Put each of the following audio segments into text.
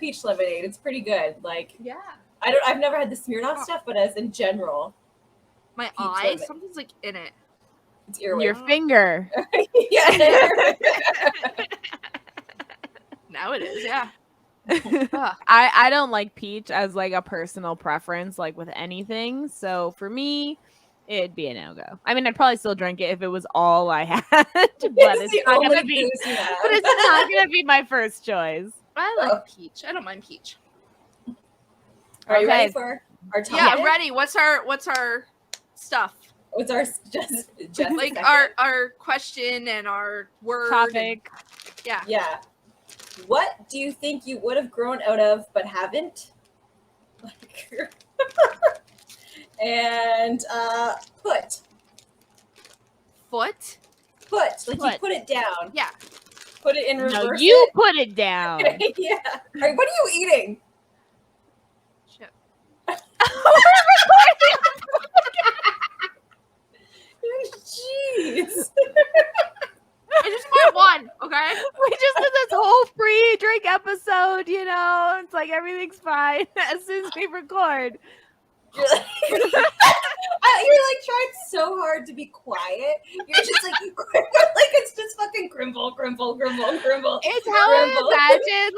peach lemonade. It's pretty good. Like, Yeah. I've never had the Smirnoff stuff, but as in general, My peach eye, lemonade. something's like in it. It's earwig. Your finger. Yeah. Now it is, yeah. I don't like peach as like a personal preference, like with anything. So for me, it'd be a no-go. I mean, I'd probably still drink it if it was all I had, but it's the not only gonna be. booze you have. But it's not gonna be my first choice. I like peach. I don't mind peach. Are you ready Okay. for our topic? Yeah, I'm ready. What's our stuff? What's our just Like our question and our word Topic. Yeah. Yeah. What do you think you would have grown out of but haven't? And put. Foot? Like you Put. put it down. Yeah. Put it in reverse. No, you put it down. Yeah. All right, what are you eating? Chip. Jeez. I just want one, okay? We just did this whole free drink episode, you know. It's like everything's fine as soon as we record. You're like trying so hard to be quiet. You're just like it's just fucking grimble. It's how I imagine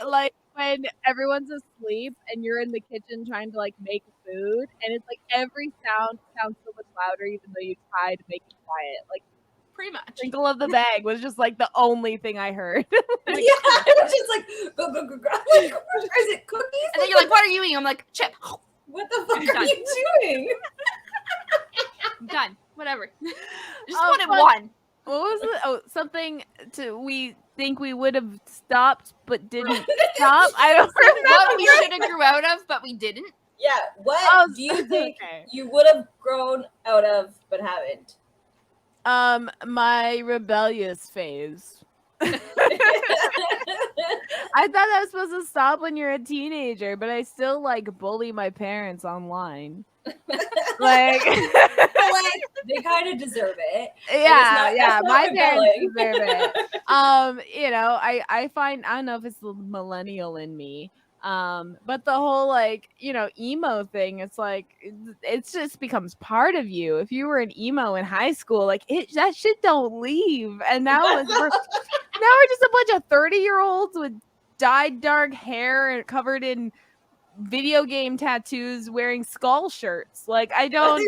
like when everyone's asleep and you're in the kitchen trying to like make food, and it's like every sound sounds so much louder even though you try to make it quiet. Like Pretty much. Sprinkle of the bag was just like the only thing I heard. Yeah, it was just like go. Like, is it cookies? And then you're like, what are you eating? I'm like, chip. What the fuck Done. are you doing? I'm done. Whatever. Just Oh, wanted but- one. What was it? Oh, something we think we would have stopped but didn't stop. I don't remember. What we should have grew out of, but we didn't. Yeah, what Oh, do you think okay. you would have grown out of but haven't? My rebellious phase. I thought I was supposed to stop when you're a teenager, but I still like bully my parents online. Like, they kind of deserve it. yeah, that's not my parents rebelling. deserve it. You know, I find, I don't know if it's the millennial in me. But the whole like, you know, emo thing, it's like it just becomes part of you. If you were an emo in high school, like that shit don't leave. And now we're just a bunch of 30-year-olds with dyed dark hair and covered in video game tattoos wearing skull shirts. Like I don't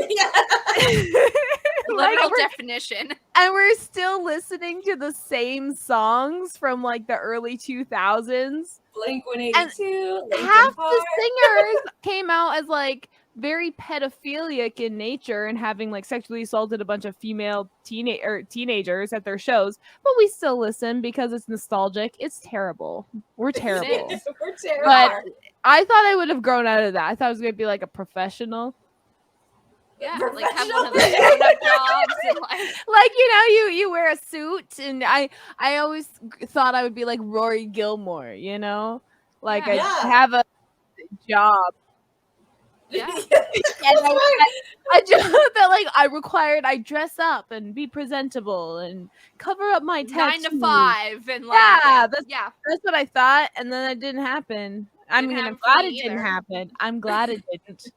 Literal definition. And we're still listening to the same songs from like the early 2000s. Blink-182. Half the singers came out as like very pedophilic in nature and having like sexually assaulted a bunch of female teenagers at their shows, but we still listen because it's nostalgic. It's terrible. We're terrible. We're terrible. But I thought I would have grown out of that. I thought I was going to be like a professional. Yeah, like have one of those grown-up jobs and like you know, you wear a suit, and I always thought I would be like Rory Gilmore, you know, like I have a job. Yeah. And I just that like I dress up and be presentable and cover up my 9 to tattoos. 5 and like that's what I thought, and then it didn't happen. I mean, I'm glad it didn't happen. I'm glad it didn't.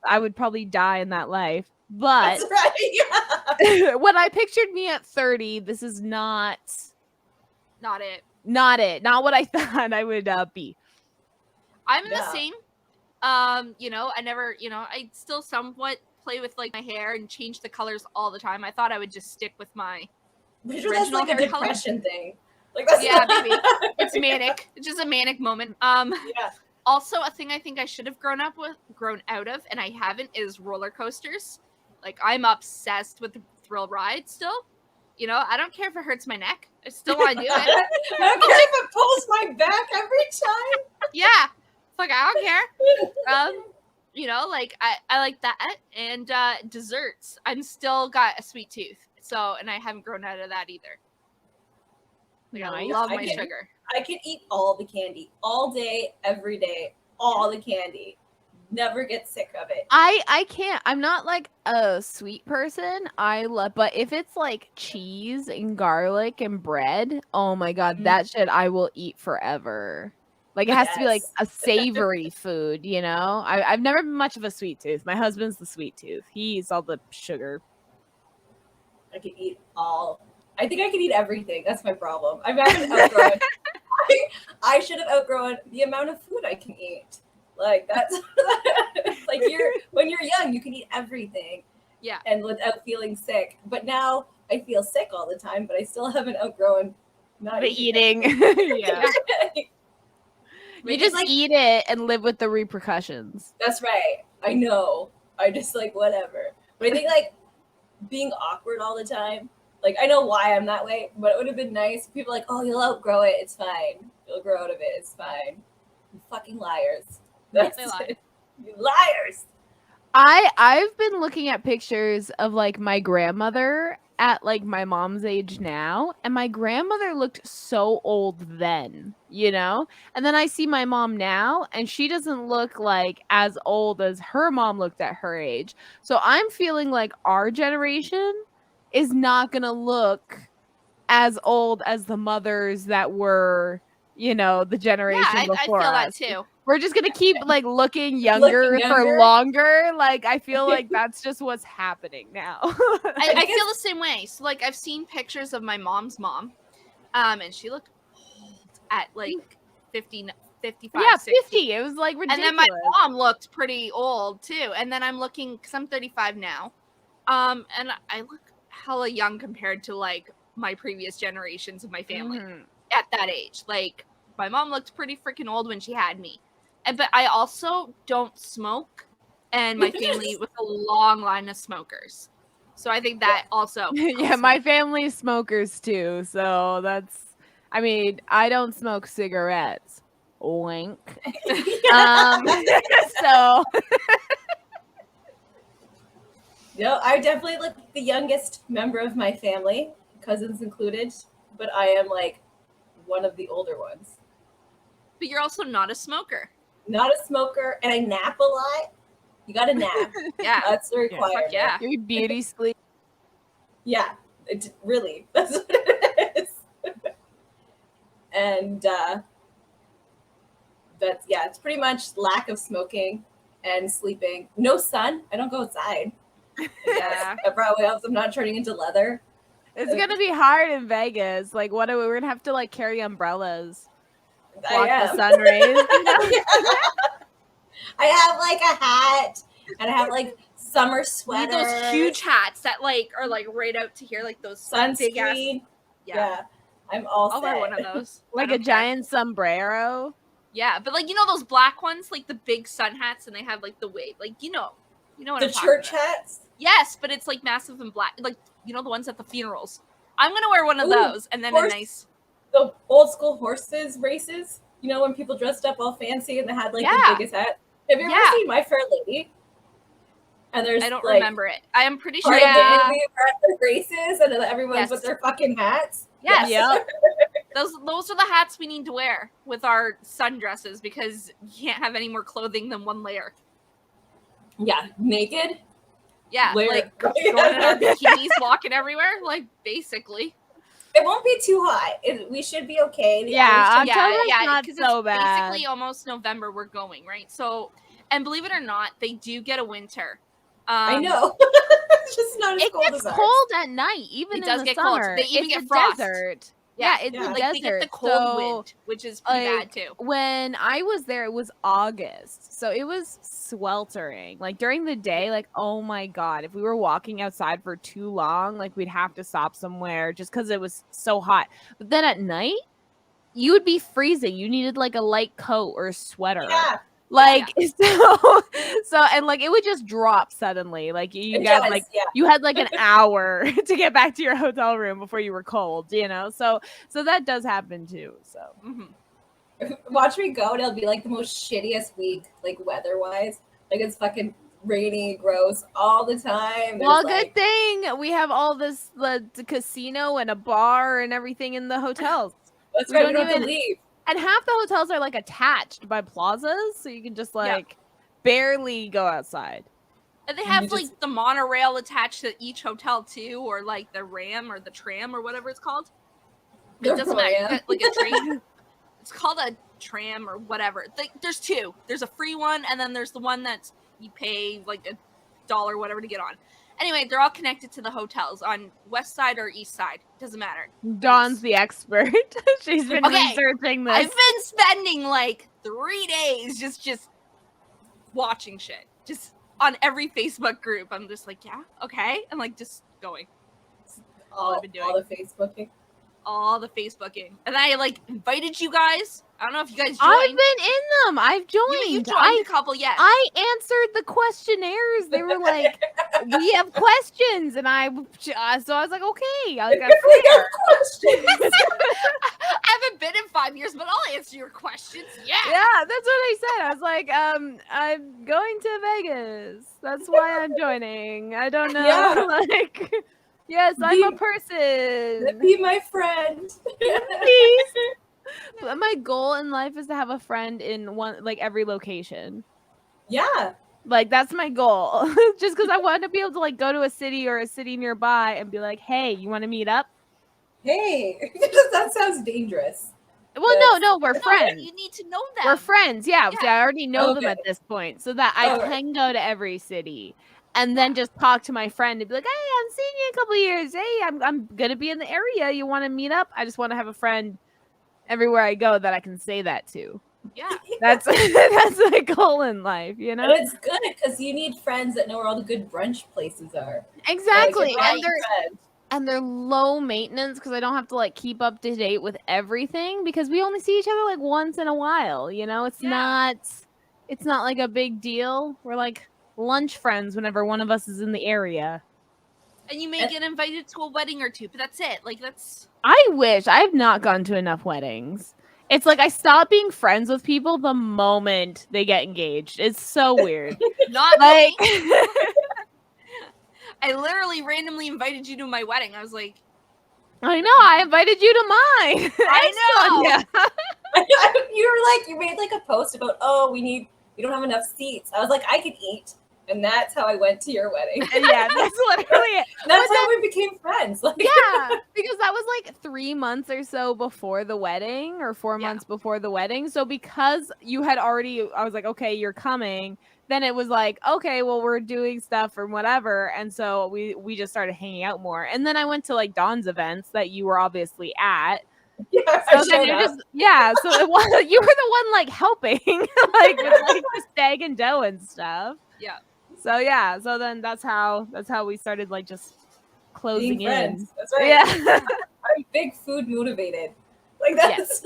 I would probably die in that life. But that's right, yeah. when I pictured me at 30, this is not it. Not what I thought I would be. I'm in the same. You know, I never, you know, I still somewhat play with like my hair and change the colors all the time. I thought I would just stick with my that's like a depression thing. Like maybe it's manic. It's just a manic moment. Also, a thing I think I should have grown out of, and I haven't, is roller coasters. Like I'm obsessed with the thrill ride still. You know, I don't care if it hurts my neck. I still want to do it. I don't care if it pulls my back every time. Yeah, like I don't care. You know, like I like that, and desserts. I'm still got a sweet tooth, so and I haven't grown out of that either. Like, I love my sugar. I can eat all the candy all day, every day, all the candy. Never get sick of it. I can't. I'm not like a sweet person. But if it's like cheese and garlic and bread, oh my god, that shit I will eat forever. Like it has to be like Yes. a savory food, you know? I've never been much of a sweet tooth. My husband's the sweet tooth. He eats all the sugar. I could eat all. I think I could eat everything. That's my problem. I haven't outgrown. I should have outgrown the amount of food I can eat. Like that's like when you're young, you can eat everything. Yeah. And without feeling sick. But now I feel sick all the time, but I still haven't outgrown not The eating. Yeah. You just like, eat it and live with the repercussions. That's right. I know. I just like whatever. But I think like being awkward all the time. Like I know why I'm that way, but it would have been nice. People are like, oh, you'll outgrow it. It's fine. You'll grow out of it. It's fine. You fucking liars. That's They lie. You liars. I've been looking at pictures of like my grandmother at like my mom's age now, and my grandmother looked so old then, you know? And then I see my mom now and she doesn't look like as old as her mom looked at her age. So I'm feeling like our generation is not going to look as old as the mothers that were, you know, the generation I before feel us. that too. We're just gonna keep like looking younger for longer. Like I feel like that's just what's happening now. I feel the same way. So like I've seen pictures of my mom's mom, and she looked old at like 50, 55, yeah, 60. 50. It was like ridiculous. And then my mom looked pretty old too. And then I'm looking because I'm 35 now, and I look hella young compared to like my previous generations of my family at that age. Like my mom looked pretty freaking old when she had me. But I also don't smoke, and my family with a long line of smokers. So I think that also. Yeah, my family's smokers too. So that's, I mean, I don't smoke cigarettes. Wink. So. No, I definitely look the youngest member of my family, cousins included, but I am like one of the older ones. But you're also not a smoker. Not a smoker, and I nap a lot. You gotta nap. Yeah. That's the requirement. Yeah. Your beauty sleep. Yeah, really. That's what it is. And that's, yeah, it's pretty much lack of smoking and sleeping. No sun. I don't go outside. Yeah. That probably helps. I'm not turning into leather. It's gonna be hard in Vegas. Like, what are we? We're gonna have to like carry umbrellas. Block the sun rays. You know? I have like a hat, and I have like summer sweaters. Those huge hats that like are like right out to here, like those big ass. Yeah. I'm all I'll wear one of those. Like a giant sombrero. Yeah, but like you know those black ones, like the big sun hats, and they have like the wave, like you know what the I'm talking church about. hats. Yes, but it's like massive and black, like you know the ones at the funerals. I'm gonna wear one of those, and then a nice. The old school horses races. You know when people dressed up all fancy and they had like the biggest hat. Have you ever seen My Fair Lady? And there's I don't like, remember it. I am pretty sure. We're at the races and everyone's with their fucking hats. Yes. Yep. Those are the hats we need to wear with our sundresses because you can't have any more clothing than one layer. Yeah, naked. Yeah, like going in our bikinis, walking everywhere, like basically. It won't be too hot. We should be okay. Not so bad. Basically, almost November we're going, right? So, and believe it or not, they do get a winter. I know. It's just not as cold as ours. It gets cold at night, even in the summer. Cold. They even get frost. Desert. Yeah, it's a like desert. They get the cold wind, which is pretty bad too. When I was there, it was August, so it was sweltering. Like during the day, like oh my god, if we were walking outside for too long, like we'd have to stop somewhere just because it was so hot. But then at night, you would be freezing. You needed like a light coat or a sweater. Yeah. Like so and like it would just drop suddenly. Like you had like an hour to get back to your hotel room before you were cold, you know. So that does happen too. So watch me go and it'll be like the most shittiest week, like weather wise. Like it's fucking rainy, gross all the time. Well, good thing we have all this the casino and a bar and everything in the hotels. That's right, we don't have to leave. And half the hotels are like attached by plazas, so you can just like barely go outside. And they have like the monorail attached to each hotel too, or like the ram or the tram or whatever it's called. It doesn't matter. Like a train. It's called a tram or whatever. There's two. There's a free one, and then there's the one that you pay like $1 whatever to get on. Anyway, they're all connected to the hotels on west side or east side. Doesn't matter. Dawn's the expert. She's been researching this. I've been spending like 3 days just watching shit. Just on every Facebook group. I'm just like, yeah, okay. And like just going. All I've been doing. All the Facebooking. All the Facebooking. And I like invited you guys. I don't know if you guys joined. I've been in them. I've joined. You joined a couple, yes. I answered the questionnaires. They were like, we have questions. And so I was like, okay. I got questions. I haven't been in 5 years, but I'll answer your questions. Yeah. Yeah, that's what I said. I was like, I'm going to Vegas. That's why I'm joining. I don't know. Yeah. Like, yes, I'm a person. Be my friend. Please. My goal in life is to have a friend in every location. Yeah. Like, that's my goal. Just because I want to be able to like go to a city or a city nearby and be like, hey, you want to meet up? Hey, that sounds dangerous. Well, no, we're friends. You need to know them. We're friends, yeah. So I already know them at this point, so that I can go to every city and then just talk to my friend and be like, hey, I'm seeing you in a couple of years. Hey, I'm gonna be in the area. You want to meet up? I just want to have a friend everywhere I go that I can say that to. Yeah, that's my goal in life, you know. And it's good because you need friends that know where all the good brunch places are. Exactly, and they're low maintenance because I don't have to like keep up to date with everything because we only see each other like once in a while. You know, it's not like a big deal. We're like lunch friends whenever one of us is in the area. And you may get invited to a wedding or two, but that's it. Like that's. I wish I've not gone to enough weddings. It's like I stop being friends with people the moment they get engaged. It's so weird. Not like I literally randomly invited you to my wedding. I was like, I know, I invited you to mine. I know. You made like a post about, we don't have enough seats. I was like, I could eat. And that's how I went to your wedding. Yeah, that's literally it. That's how we became friends. Like, yeah, because that was like 3 months or so before the wedding or 4 months before the wedding. So because you had already, I was like, okay, you're coming. Then it was like, okay, well, we're doing stuff or whatever. And so we just started hanging out more. And then I went to like Dawn's events that you were obviously at. Yeah, so then so it was, you were the one like helping, like with like the stag and dough and stuff. Yeah. So then that's how we started like just closing in. Friends. That's right. Yeah. I'm big food motivated. Like that's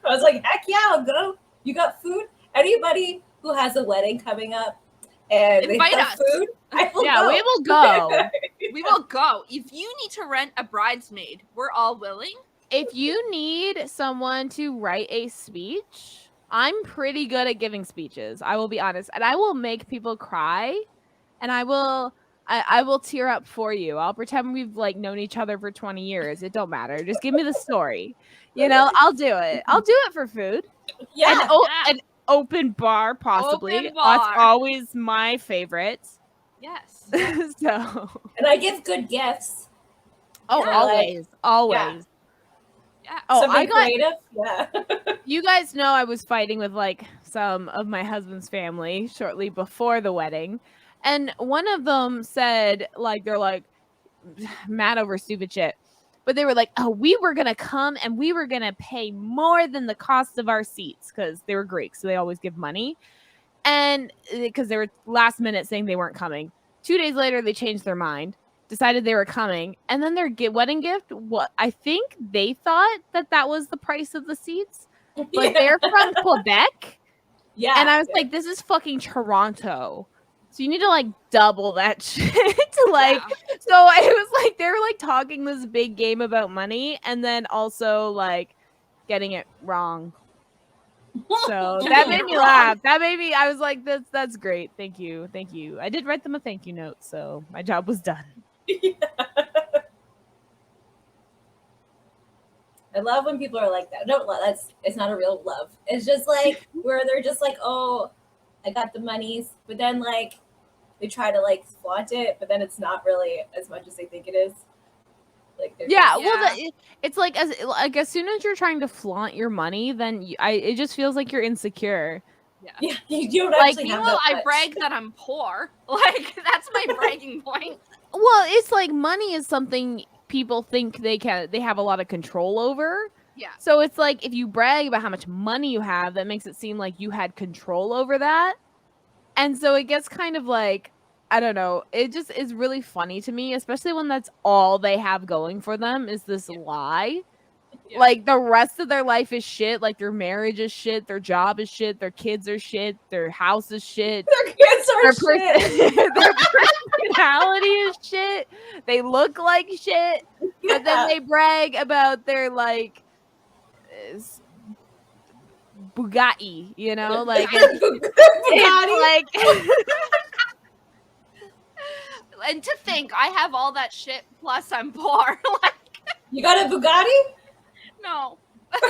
I was like, heck yeah, I'll go. You got food? Anybody who has a wedding coming up and invite they have us. Food, I will go. We will go. We will go. If you need to rent a bridesmaid, we're all willing. If you need someone to write a speech, I'm pretty good at giving speeches. I will be honest. And I will make people cry. And I will tear up for you. I'll pretend we've like known each other for 20 years. It don't matter. Just give me the story. You know, I'll do it. I'll do it for food. Yeah. An open bar, possibly. Open bar. That's always my favorite. Yes. So. And I give good gifts. Oh, always. Always. Yeah. Oh, something creative. Yeah. You guys know I was fighting with like some of my husband's family shortly before the wedding. And one of them said, like, they're like mad over stupid shit. But they were like, oh, we were going to come and we were going to pay more than the cost of our seats because they were Greek. So they always give money. And because they were last minute saying they weren't coming. 2 days later, they changed their mind, decided they were coming. And then their wedding gift, what I think they thought that was the price of the seats. But they're from Quebec. Yeah. And I was like, this is fucking Toronto. So you need to like double that shit. Like, so it was like, they were like talking this big game about money and then also like getting it wrong. So that made me laugh. That made me, I was like, that's great. Thank you. Thank you. I did write them a thank you note. So my job was done. Yeah. I love when people are like that. No, it's not a real love. It's just like where they're just like, oh, I got the monies, but then like they try to like flaunt it, but then it's not really as much as they think it is. Like Yeah, just, well, it's like as soon as you're trying to flaunt your money, then it just feels like you're insecure. yeah, you don't Like, actually have meanwhile, that I much. brag that I'm poor. Like, that's my bragging point. Well, it's like money is something people think they have a lot of control over. Yeah. So it's like if you brag about how much money you have, that makes it seem like you had control over that. And so it gets kind of like, I don't know, it just is really funny to me, especially when that's all they have going for them is this lie. Yeah. Like the rest of their life is shit, like their marriage is shit, their job is shit, their kids are shit, their house is shit. Their kids are shit. Their personality is shit. They look like shit, but then they brag about their like Bugatti, you know, like it's like and to think I have all that shit plus I'm poor. Like, you got a Bugatti? no. I got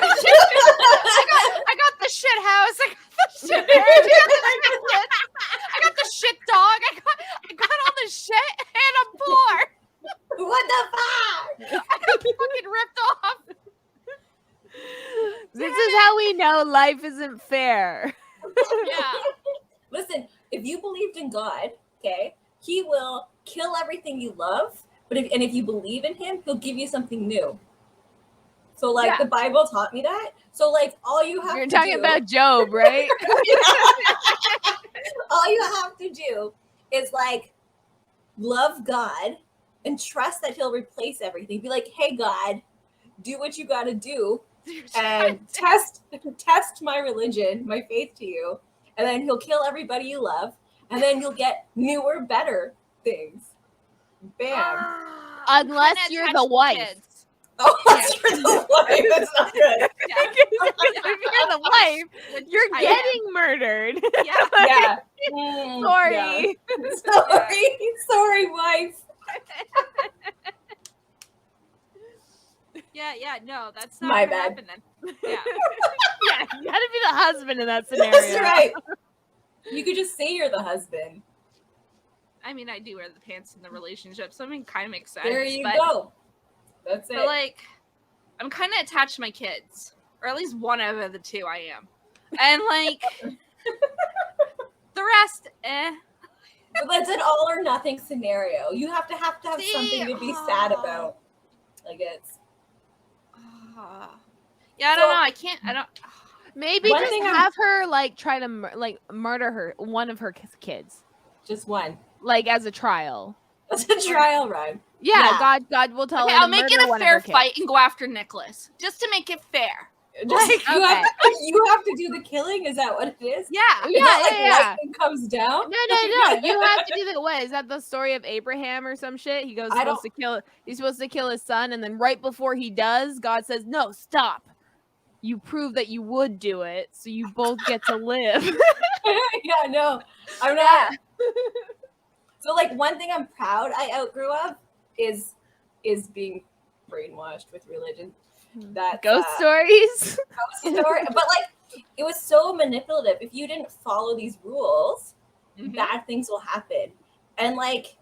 the shit house. I got the shit marriage. I got the shit dog. I got all the shit, and I'm poor. What the fuck? I got fucking ripped off. This is how we know life isn't fair. Yeah. Listen, if you believed in God, okay, He will kill everything you love, but if you believe in Him, He'll give you something new. So, like, the Bible taught me that. So, like, all you have You're to talking do... about Job, right? all you have to do is, like, love God and trust that He'll replace everything. Be like, hey, God, do what you got to do and test my religion, my faith to you. And then He'll kill everybody you love. And then you'll get newer, better things. Bam. Unless you're the wife. Kids. Oh, you're the wife. That's not good. Yeah. If you're the wife, you're getting murdered. Yeah. Yeah. Sorry. Yeah. Sorry, wife. Yeah, no, that's not My what bad. happened then. Yeah. Yeah, you gotta be the husband in that scenario. That's right. You could just say you're the husband. I mean, I do wear the pants in the relationship, so I mean, kind of makes sense. There you go. That's it. But like, I'm kind of attached to my kids, or at least one of the two I am, and like the rest, But that's an all or nothing scenario. You have to have something to be sad about. Like it's. Yeah, I don't know. I can't. I don't. Maybe One just thing have her like try to murder one of her kids, Just one. like as a trial. That's a trial run. Yeah, God will tell Okay, her to I'll make it murder a one of fair her kids. fight and go after Nicholas, just to make it fair. Just, Like, you okay. have to do the killing. Is that what it is? Yeah. Is that like lightning comes down? No. You have to do the what? Is that the story of Abraham or some shit? He's supposed to kill his son, and then right before he does, God says, "No, stop. You prove that you would do it, so you both get to live." Yeah, no, I'm not. So, like, one thing I'm proud I outgrew of is being brainwashed with religion. That ghost stories. Ghost story, but like, it was so manipulative. If you didn't follow these rules, bad things will happen, and like,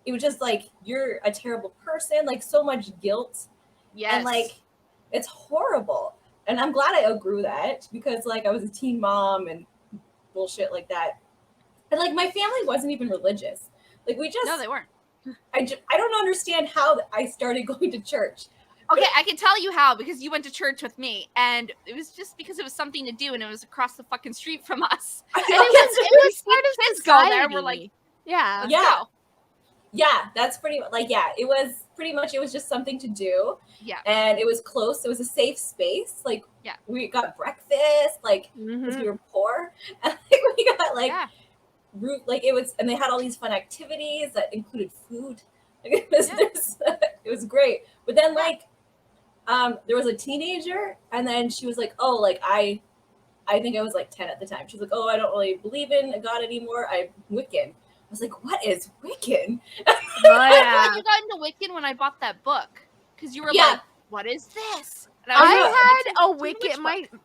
it was just like you're a terrible person. Like, so much guilt. Yes. And like, it's horrible. And I'm glad I outgrew that because like I was a teen mom and bullshit like that. And like my family wasn't even religious. Like No, they weren't. I don't understand how I started going to church. Okay, I can tell you how, because you went to church with me, and it was just because it was something to do, and it was across the fucking street from us. And it was part of kids go there, and we're like, yeah, let's go. Yeah, that's pretty much like, yeah, it was pretty much, it was just something to do. Yeah. And it was close. It was a safe space. Like, yeah, we got breakfast, like, because we were poor. And like, we got like, like it was, and they had all these fun activities that included food. Like, it was great. But then like, there was a teenager, and then she was like, oh, like I think I was like 10 at the time. She's like, oh, I don't really believe in God anymore. I'm Wiccan. I was like, what is Wiccan? I thought you got into Wiccan when I bought that book, because you were like, what is this? And I had a Wiccan.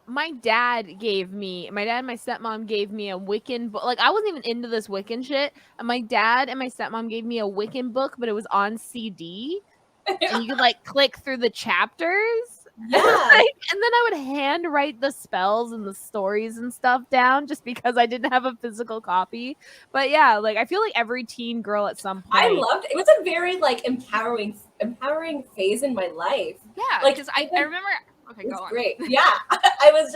My dad and my stepmom gave me a Wiccan book. Like, I wasn't even into this Wiccan shit. And my dad and my stepmom gave me a Wiccan book, but it was on CD. and you could like click through the chapters. Yeah. And then I would handwrite the spells and the stories and stuff down just because I didn't have a physical copy. But yeah, like I feel like every teen girl at some point. I loved it. It was a very like empowering phase in my life. Yeah, like because I remember. Okay, go on. Great. Yeah, I was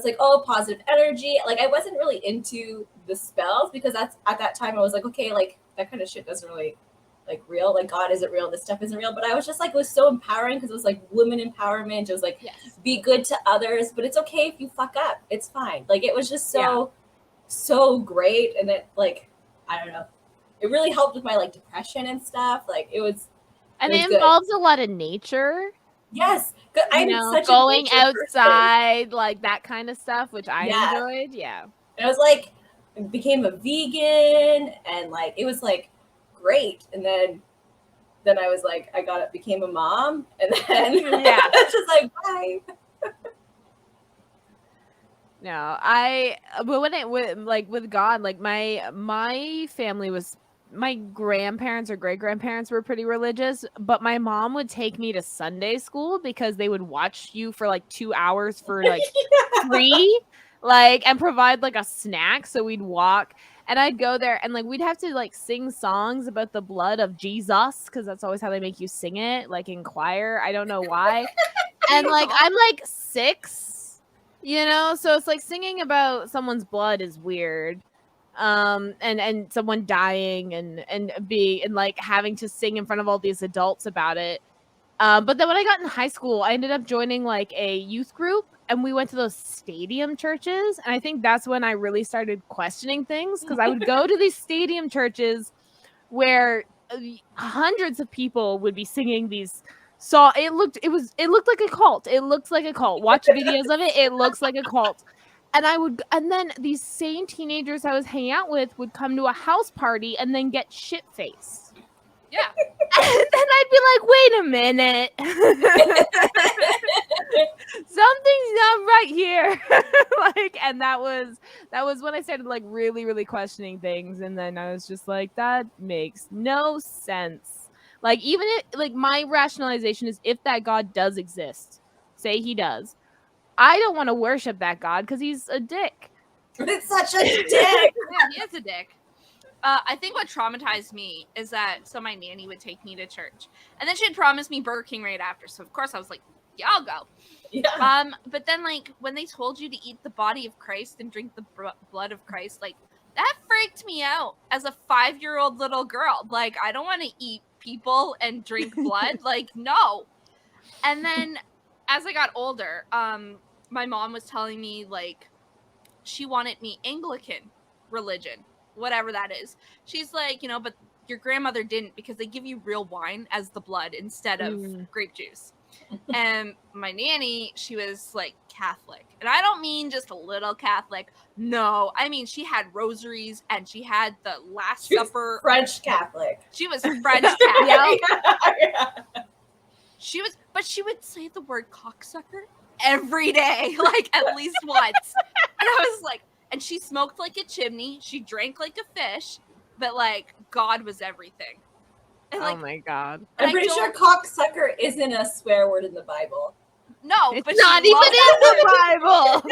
like, oh, positive energy. Like I wasn't really into the spells because at that time I was like, okay, like that kind of shit doesn't really like real. Like God isn't real. This stuff isn't real. But I was just like, it was so empowering because it was like women empowerment. It was like, be good to others, but it's okay if you fuck up. It's fine. Like it was just so great, and it like I don't know. It really helped with my like depression and stuff. Like it was. And it involves a lot of nature. Yes, I'm such going a outside, person. Like that kind of stuff, which I enjoyed. Yeah, and I was like, became a vegan, and like it was like great. And then I was like, became a mom, and then it's just like bye. No, but when it with God, like my family was. My grandparents or great grandparents were pretty religious, but my mom would take me to Sunday school because they would watch you for like 2 hours for like free, like, and provide like a snack. So we'd walk and I'd go there and like we'd have to like sing songs about the blood of Jesus because that's always how they make you sing it, like in choir. I don't know why. And like I'm like 6, so it's like singing about someone's blood is weird. And someone dying and like having to sing in front of all these adults about it. But then when I got in high school, I ended up joining like a youth group and we went to those stadium churches. And I think that's when I really started questioning things because I would go to these stadium churches where hundreds of people would be singing these songs. It looked like a cult. It looks like a cult. Watch videos of it. It looks like a cult. And then these same teenagers I was hanging out with would come to a house party and then get shit-faced. Yeah. And then I'd be like, wait a minute. Something's not right here. And that was when I started like really, really questioning things. And then I was just like, that makes no sense. Like even if like my rationalization is if that God does exist, say he does, I don't want to worship that God because he's a dick. It's such a dick. Yeah, he is a dick. I think what traumatized me is that my nanny would take me to church, and then she'd promise me Burger King right after. So of course I was like, "Yeah, I'll go." Yeah. But then like when they told you to eat the body of Christ and drink the blood of Christ, like that freaked me out as a 5-year-old little girl. Like I don't want to eat people and drink blood. Like no. And then as I got older, my mom was telling me like she wanted me Anglican religion, whatever that is. She's like, but your grandmother didn't because they give you real wine as the blood instead of grape juice. And my nanny, she was like Catholic. And I don't mean just a little Catholic. No, I mean she had rosaries and she had the Last Supper. French Catholic. She was French Catholic. Yeah. But she would say the word cocksucker every day, like at least once. And I was like, and she smoked like a chimney, she drank like a fish, but like God was everything. And, like, oh my God. I'm pretty sure cocksucker isn't a swear word in the Bible. No, it's but not even in the Bible.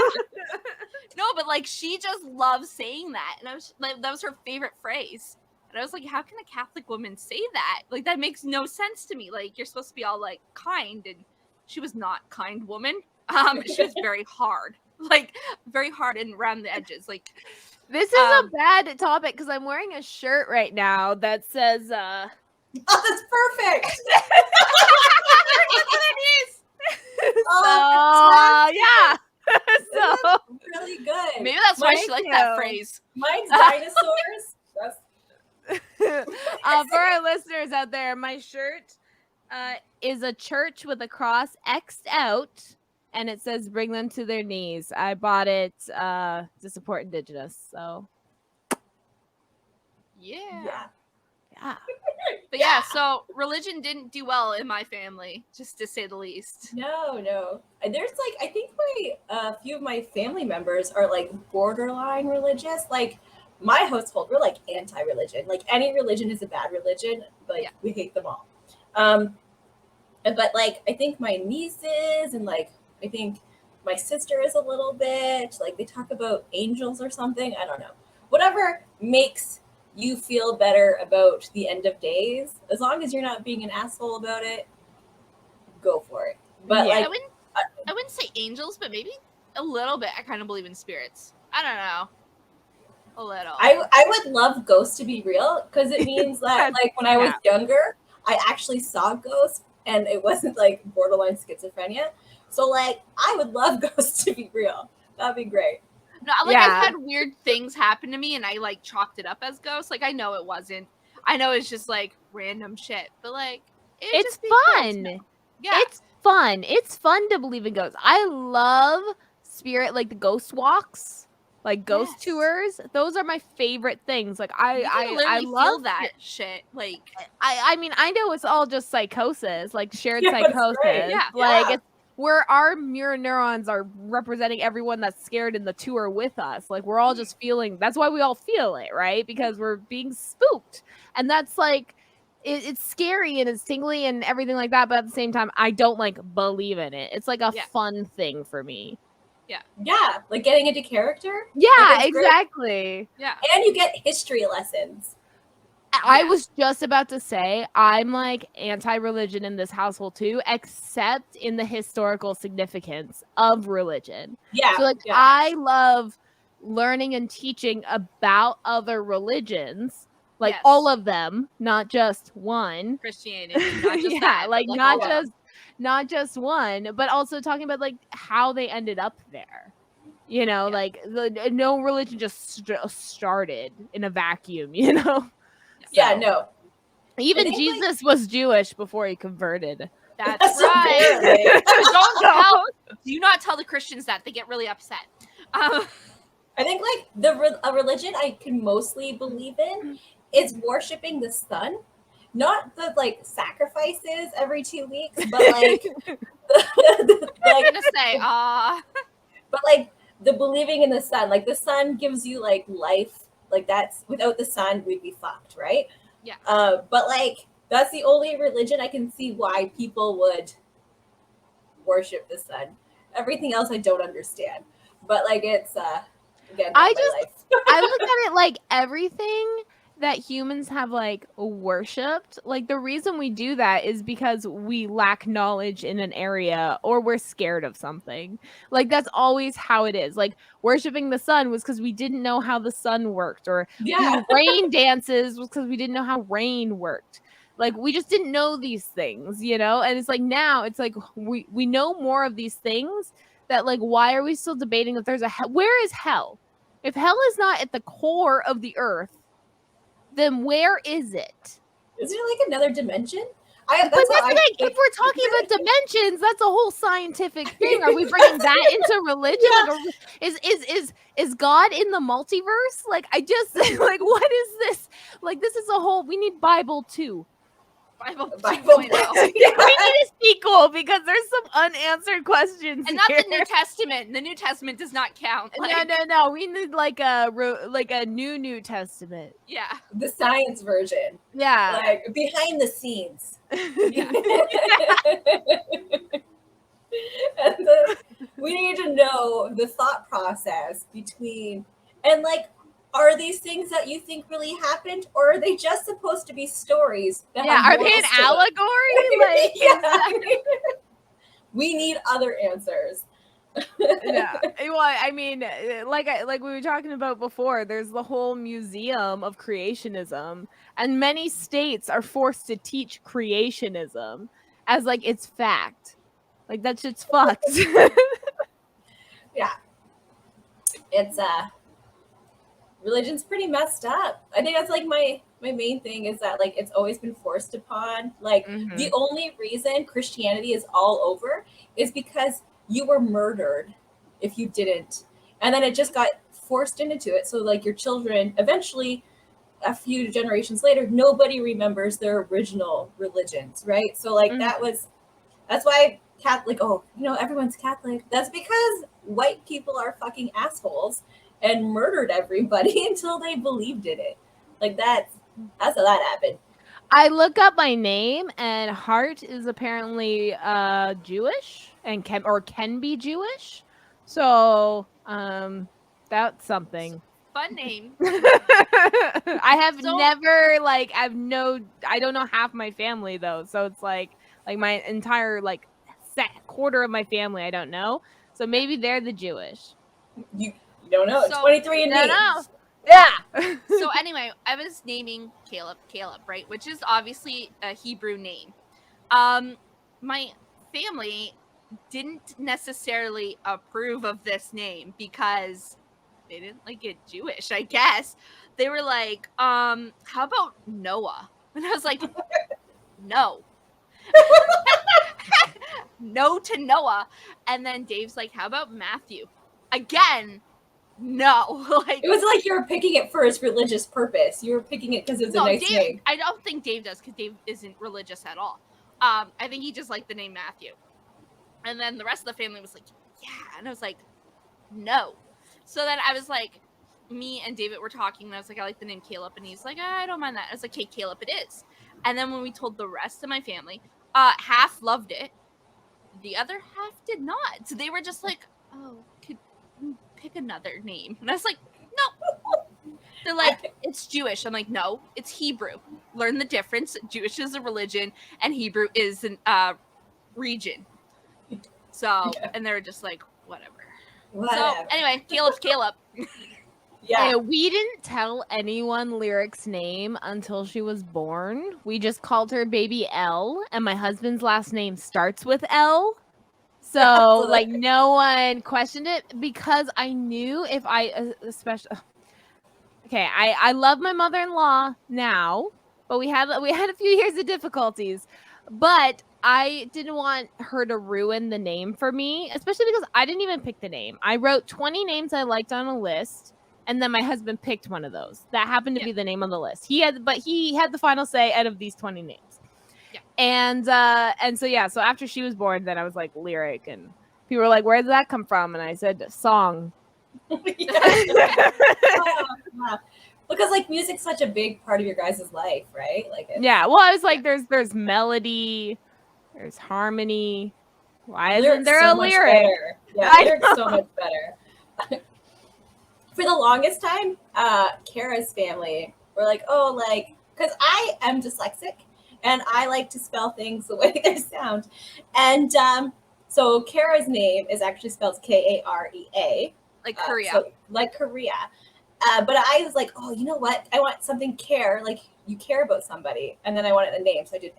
No, but like she just loves saying that. And I was like, that was her favorite phrase. And I was like, how can a Catholic woman say that? Like, that makes no sense to me. Like, you're supposed to be all, like, kind. And she was not kind woman. She was very hard. Like, very hard and around the edges. Like, this is a bad topic because I'm wearing a shirt right now that says, Oh, that's perfect! yeah. So really good. Maybe that's why she liked that phrase. Mine's dinosaurs. For our listeners out there, my shirt is a church with a cross X'd out, and it says "Bring them to their knees." I bought it to support Indigenous. So, yeah. But yeah, so religion didn't do well in my family, just to say the least. No. There's like, I think a few of my family members are like borderline religious. Like my household, we're like anti-religion. Like any religion is a bad religion, but we hate them all. But like I think my nieces and like I think my sister is a little bit like they talk about angels or something. I don't know. Whatever makes you feel better about the end of days, as long as you're not being an asshole about it, go for it. But Yeah. like I wouldn't say angels, but maybe a little bit. I kind of believe in spirits. I don't know. A little. I would love ghosts to be real because it means that like when I was younger, I actually saw ghosts and it wasn't like borderline schizophrenia. So like I would love ghosts to be real. That'd be great. No, like I've had weird things happen to me and I like chalked it up as ghosts. Like I know it wasn't. I know it's just like random shit. But like it's fun. Yeah. It's fun. It's fun to believe in ghosts. I love spirit like the ghost walks. Like ghost tours, those are my favorite things. Like I love feel that shit. Like I mean I know it's all just psychosis, like shared psychosis. Yeah. Like it's where our mirror neurons are representing everyone that's scared in the tour with us. Like we're all just feeling. That's why we all feel it, right? Because we're being spooked, and that's like it's scary and it's tingly and everything like that. But at the same time, I don't like believe in it. It's like a fun thing for me. Yeah, like getting into character. Yeah, like exactly. Great. Yeah, and you get history lessons. I was just about to say I'm like anti-religion in this household too, except in the historical significance of religion. Yeah. So like I love learning and teaching about other religions, like all of them, not just one. Christianity, not just that, like not just one, but also talking about like how they ended up there. You know, like no religion just started in a vacuum, you know? Yeah, no. Even Jesus was Jewish before he converted. That's right. Do not tell the Christians that. They get really upset. I think like a religion I can mostly believe in is worshiping the sun. Not the like sacrifices every 2 weeks, but like I'm gonna say, but like the believing in the sun. Like the sun gives you like life. Like that's without the sun we'd be fucked, right? Yeah. But like that's the only religion I can see why people would worship the sun. Everything else I don't understand. But like it's again I look at it like everything that humans have like worshipped, like the reason we do that is because we lack knowledge in an area or we're scared of something. Like that's always how it is. Like worshiping the sun was because we didn't know how the sun worked, or doing rain dances was because we didn't know how rain worked. Like we just didn't know these things, you know? And it's like now it's like we know more of these things that like why are we still debating that there's a hell? Where is hell? If hell is not at the core of the earth, then where is it? Is it like another dimension? But that's the thing. If we're talking about dimensions, that's a whole scientific thing. Are we bringing that into religion? Like, is God in the multiverse? Like, I just like, what is this? Like, this is a whole. We need Bible too. Bible 2.0. We need a sequel because there's some unanswered questions. And not the New Testament. The New Testament does not count. Like, no. We need like a New Testament. Yeah. The science version. Yeah. Like behind the scenes. And we need to know the thought process between and like are these things that you think really happened, or are they just supposed to be stories? Are they an allegory? Like, we need other answers. Yeah. Well, I mean, like we were talking about before, there's the whole museum of creationism, and many states are forced to teach creationism as like it's fact. Like that shit's fucked. Yeah. It's religion's pretty messed up. I think that's like my main thing is that like it's always been forced upon. Like the only reason Christianity is all over is because you were murdered if you didn't. And then it just got forced into it. So like your children eventually a few generations later, nobody remembers their original religions, right? So like that's why Catholic, everyone's Catholic. That's because white people are fucking assholes and murdered everybody until they believed in it. Like that's how that happened. I look up my name, and Hart is apparently Jewish and can be Jewish. So that's something. Fun name. I have So- never I don't know half my family though, so it's like my entire quarter of my family I don't know. So maybe they're the Jewish. You don't know. So- 23 and me. No. Yeah. So anyway, I was naming Caleb, right? Which is obviously a Hebrew name. My family didn't necessarily approve of this name because they didn't like it Jewish, I guess. They were like, how about Noah? And I was like, no. No to Noah. And then Dave's like, how about Matthew? Again, no. It was like you were picking it for its religious purpose. You were picking it because it was a nice Dave, name. I don't think Dave does because Dave isn't religious at all. I think he just liked the name Matthew. And then the rest of the family was like, yeah. And I was like, no. So then I was like, me and David were talking, and I was like, I like the name Caleb. And he's like, I don't mind that. I was like, hey, Caleb, it is. And then when we told the rest of my family, half loved it. The other half did not. So they were just like, oh, could you pick another name? And I was like, no. They're like, it's Jewish. I'm like, no, it's Hebrew. Learn the difference. Jewish is a religion, and Hebrew is an region. So, and they were just like, whatever. So, anyway, Caleb's Caleb. Yeah. Hey, we didn't tell anyone Lyric's name until she was born. We just called her Baby L, and my husband's last name starts with L. So, no one questioned it because I knew if I, especially, okay, I love my mother-in-law now, but we had a few years of difficulties, but I didn't want her to ruin the name for me, especially because I didn't even pick the name. I wrote 20 names I liked on a list, and then my husband picked one of those. That happened to be the name on the list. He had the final say out of these 20 names. Yeah. And so after she was born, then I was like Lyric, and people were like, "Where did that come from?" And I said, "Song." Because like music's such a big part of your guys' life, right? Like yeah. Well, I was like, there's melody, there's harmony. Why isn't there a lyric? Yeah, lyric's so much better. For the longest time, Kara's family were like, oh, like, because I am dyslexic and I like to spell things the way they sound. And so Kara's name is actually spelled Karea. Like Korea. So, like Korea. But I was like, oh, you know what? I want something care, like you care about somebody. And then I wanted a name, so I did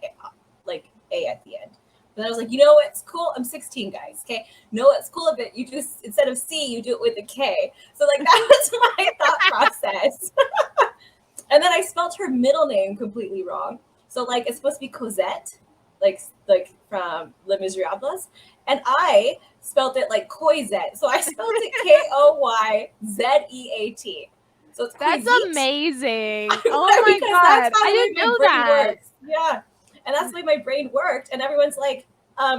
like A at the end. Then I was like, you know what's cool? I'm 16, guys. Okay, know what's cool of it? You do instead of C, you do it with a K. So like that was my thought process. And then I spelled her middle name completely wrong. So like it's supposed to be Cosette, like from Les Miserables, and I spelled it like Coizette. So I spelled it Koyzeat. So it's that's Coizette. Amazing. Oh my god, I didn't know that. Works. Yeah. And that's the way my brain worked. And everyone's like,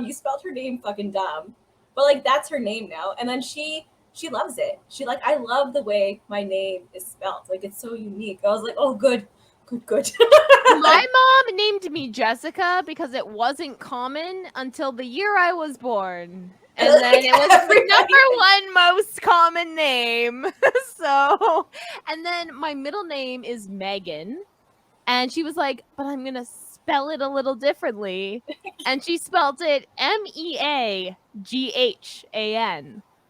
you spelled her name fucking dumb. But like that's her name now. And then she loves it. She like, I love the way my name is spelled. Like it's so unique. I was like, oh good. My mom named me Jessica because it wasn't common until the year I was born. And then it was the number one most common name. So, and then my middle name is Megan. And she was like, but I'm going to spell it a little differently. And she spelled it Meaghan.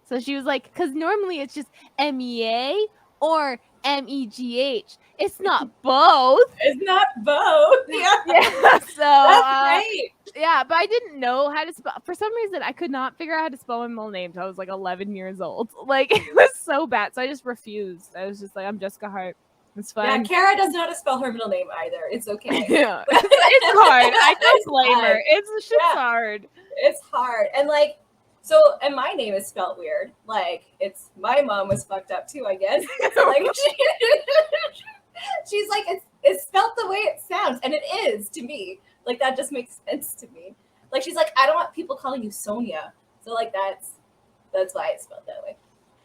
So she was like, because normally it's just Mea or Megh. It's not both. It's not both. Yeah. So that's great. Yeah, but I didn't know how to spell. For some reason, I could not figure out how to spell my middle name until I was like 11 years old. Like it was so bad. So I just refused. I was just like, I'm Jessica Hart. It's fine. Yeah, Kara doesn't know how to spell her middle name either. It's okay. Yeah, it's hard. I don't blame her. It's hard. It's hard. And like, so, and my name is spelled weird. Like, it's, my mom was fucked up too, I guess. So like, she's like, it's spelled the way it sounds. And it is to me. Like, that just makes sense to me. Like, she's like, I don't want people calling you Sonia. So like, that's why it's spelled that way.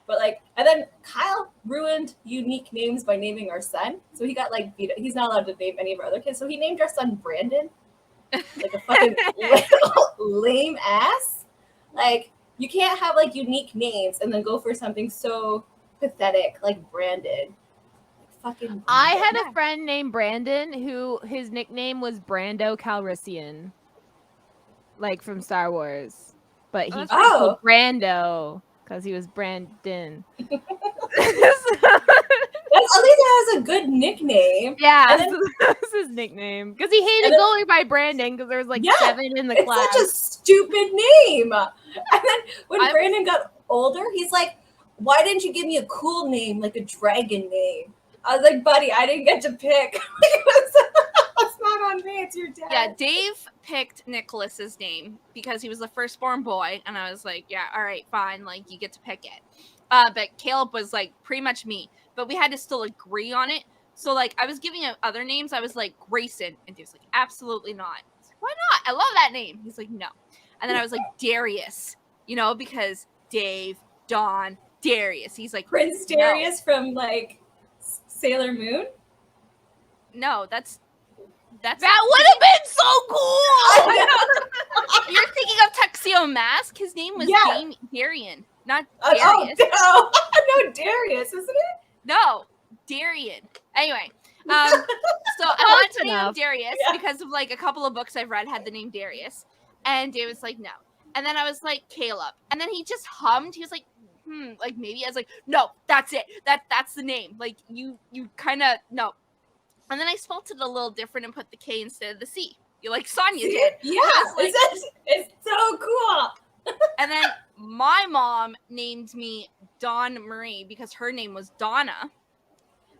But like, and then Kyle ruined unique names by naming our son. So he got like beat. He's not allowed to name any of our other kids. So he named our son Brandon, like a fucking lame ass. Like, you can't have like unique names and then go for something so pathetic like Brandon. Fucking. I had a friend named Brandon who his nickname was Brando Calrissian, like from Star Wars, but he called Brando because he was Brandon. At least it has a good nickname. Yeah, that's his nickname. Because he hated going by Brandon because there was like 7 in the class. It's such a stupid name. And then when Brandon got older, he's like, "Why didn't you give me a cool name, like a dragon name?" I was like, "Buddy, I didn't get to pick. It's not on me. It's your dad." Yeah, Dave picked Nicholas's name because he was the firstborn boy, and I was like, "Yeah, all right, fine. Like, you get to pick it." But Caleb was like pretty much me, but we had to still agree on it. So like, I was giving him other names. I was like Grayson, and he was like, "Absolutely not." I was like, "Why not? I love that name." He's like, "No." And then I was like Darius, because Dave, Don, Darius. He's like Prince Darius from like Sailor Moon. No, that would have been so cool. You're thinking of Tuxedo Mask. His name was Darian, not Darius. Oh, no, Darius, isn't it? No, Darian. Anyway, so I wanted to name him Darius because of like a couple of books I've read had the name Darius, and Dave was like, no. And then I was like, Caleb, and then he just hummed. He was like, like maybe. I was like, no, that's it. That's the name. Like you kind of no. And then I spelled it a little different and put the K instead of the C. You like Sonia did. Yeah, like, it's so cool. And then my mom named me Dawn Marie because her name was Donna,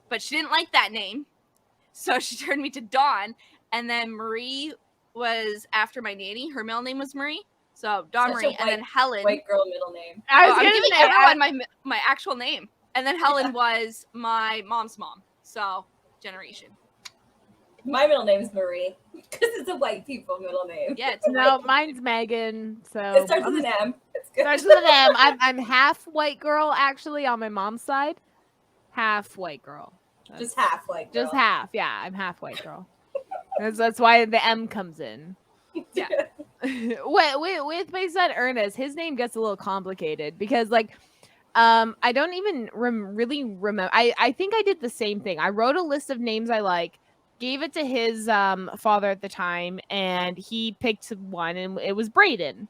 but she didn't like that name. So she turned me to Dawn. And then Marie was after my nanny. Her middle name was Marie. So Dawn Marie. And then Helen. White girl middle name. I'm giving everyone my actual name. And then Helen was my mom's mom. So generation. My middle name is Marie because it's a white people middle name. Yeah, mine's Megan. So it starts with an M. It's good. Starts with an M. I'm half white girl actually on my mom's side. Half white girl. Just half white girl. Just half. Yeah, I'm half white girl. That's why the M comes in. Yeah. with my son Ernest, his name gets a little complicated because like I don't even really remember. I think I did the same thing. I wrote a list of names I like, gave it to his father at the time, and he picked one, and it was Brayden.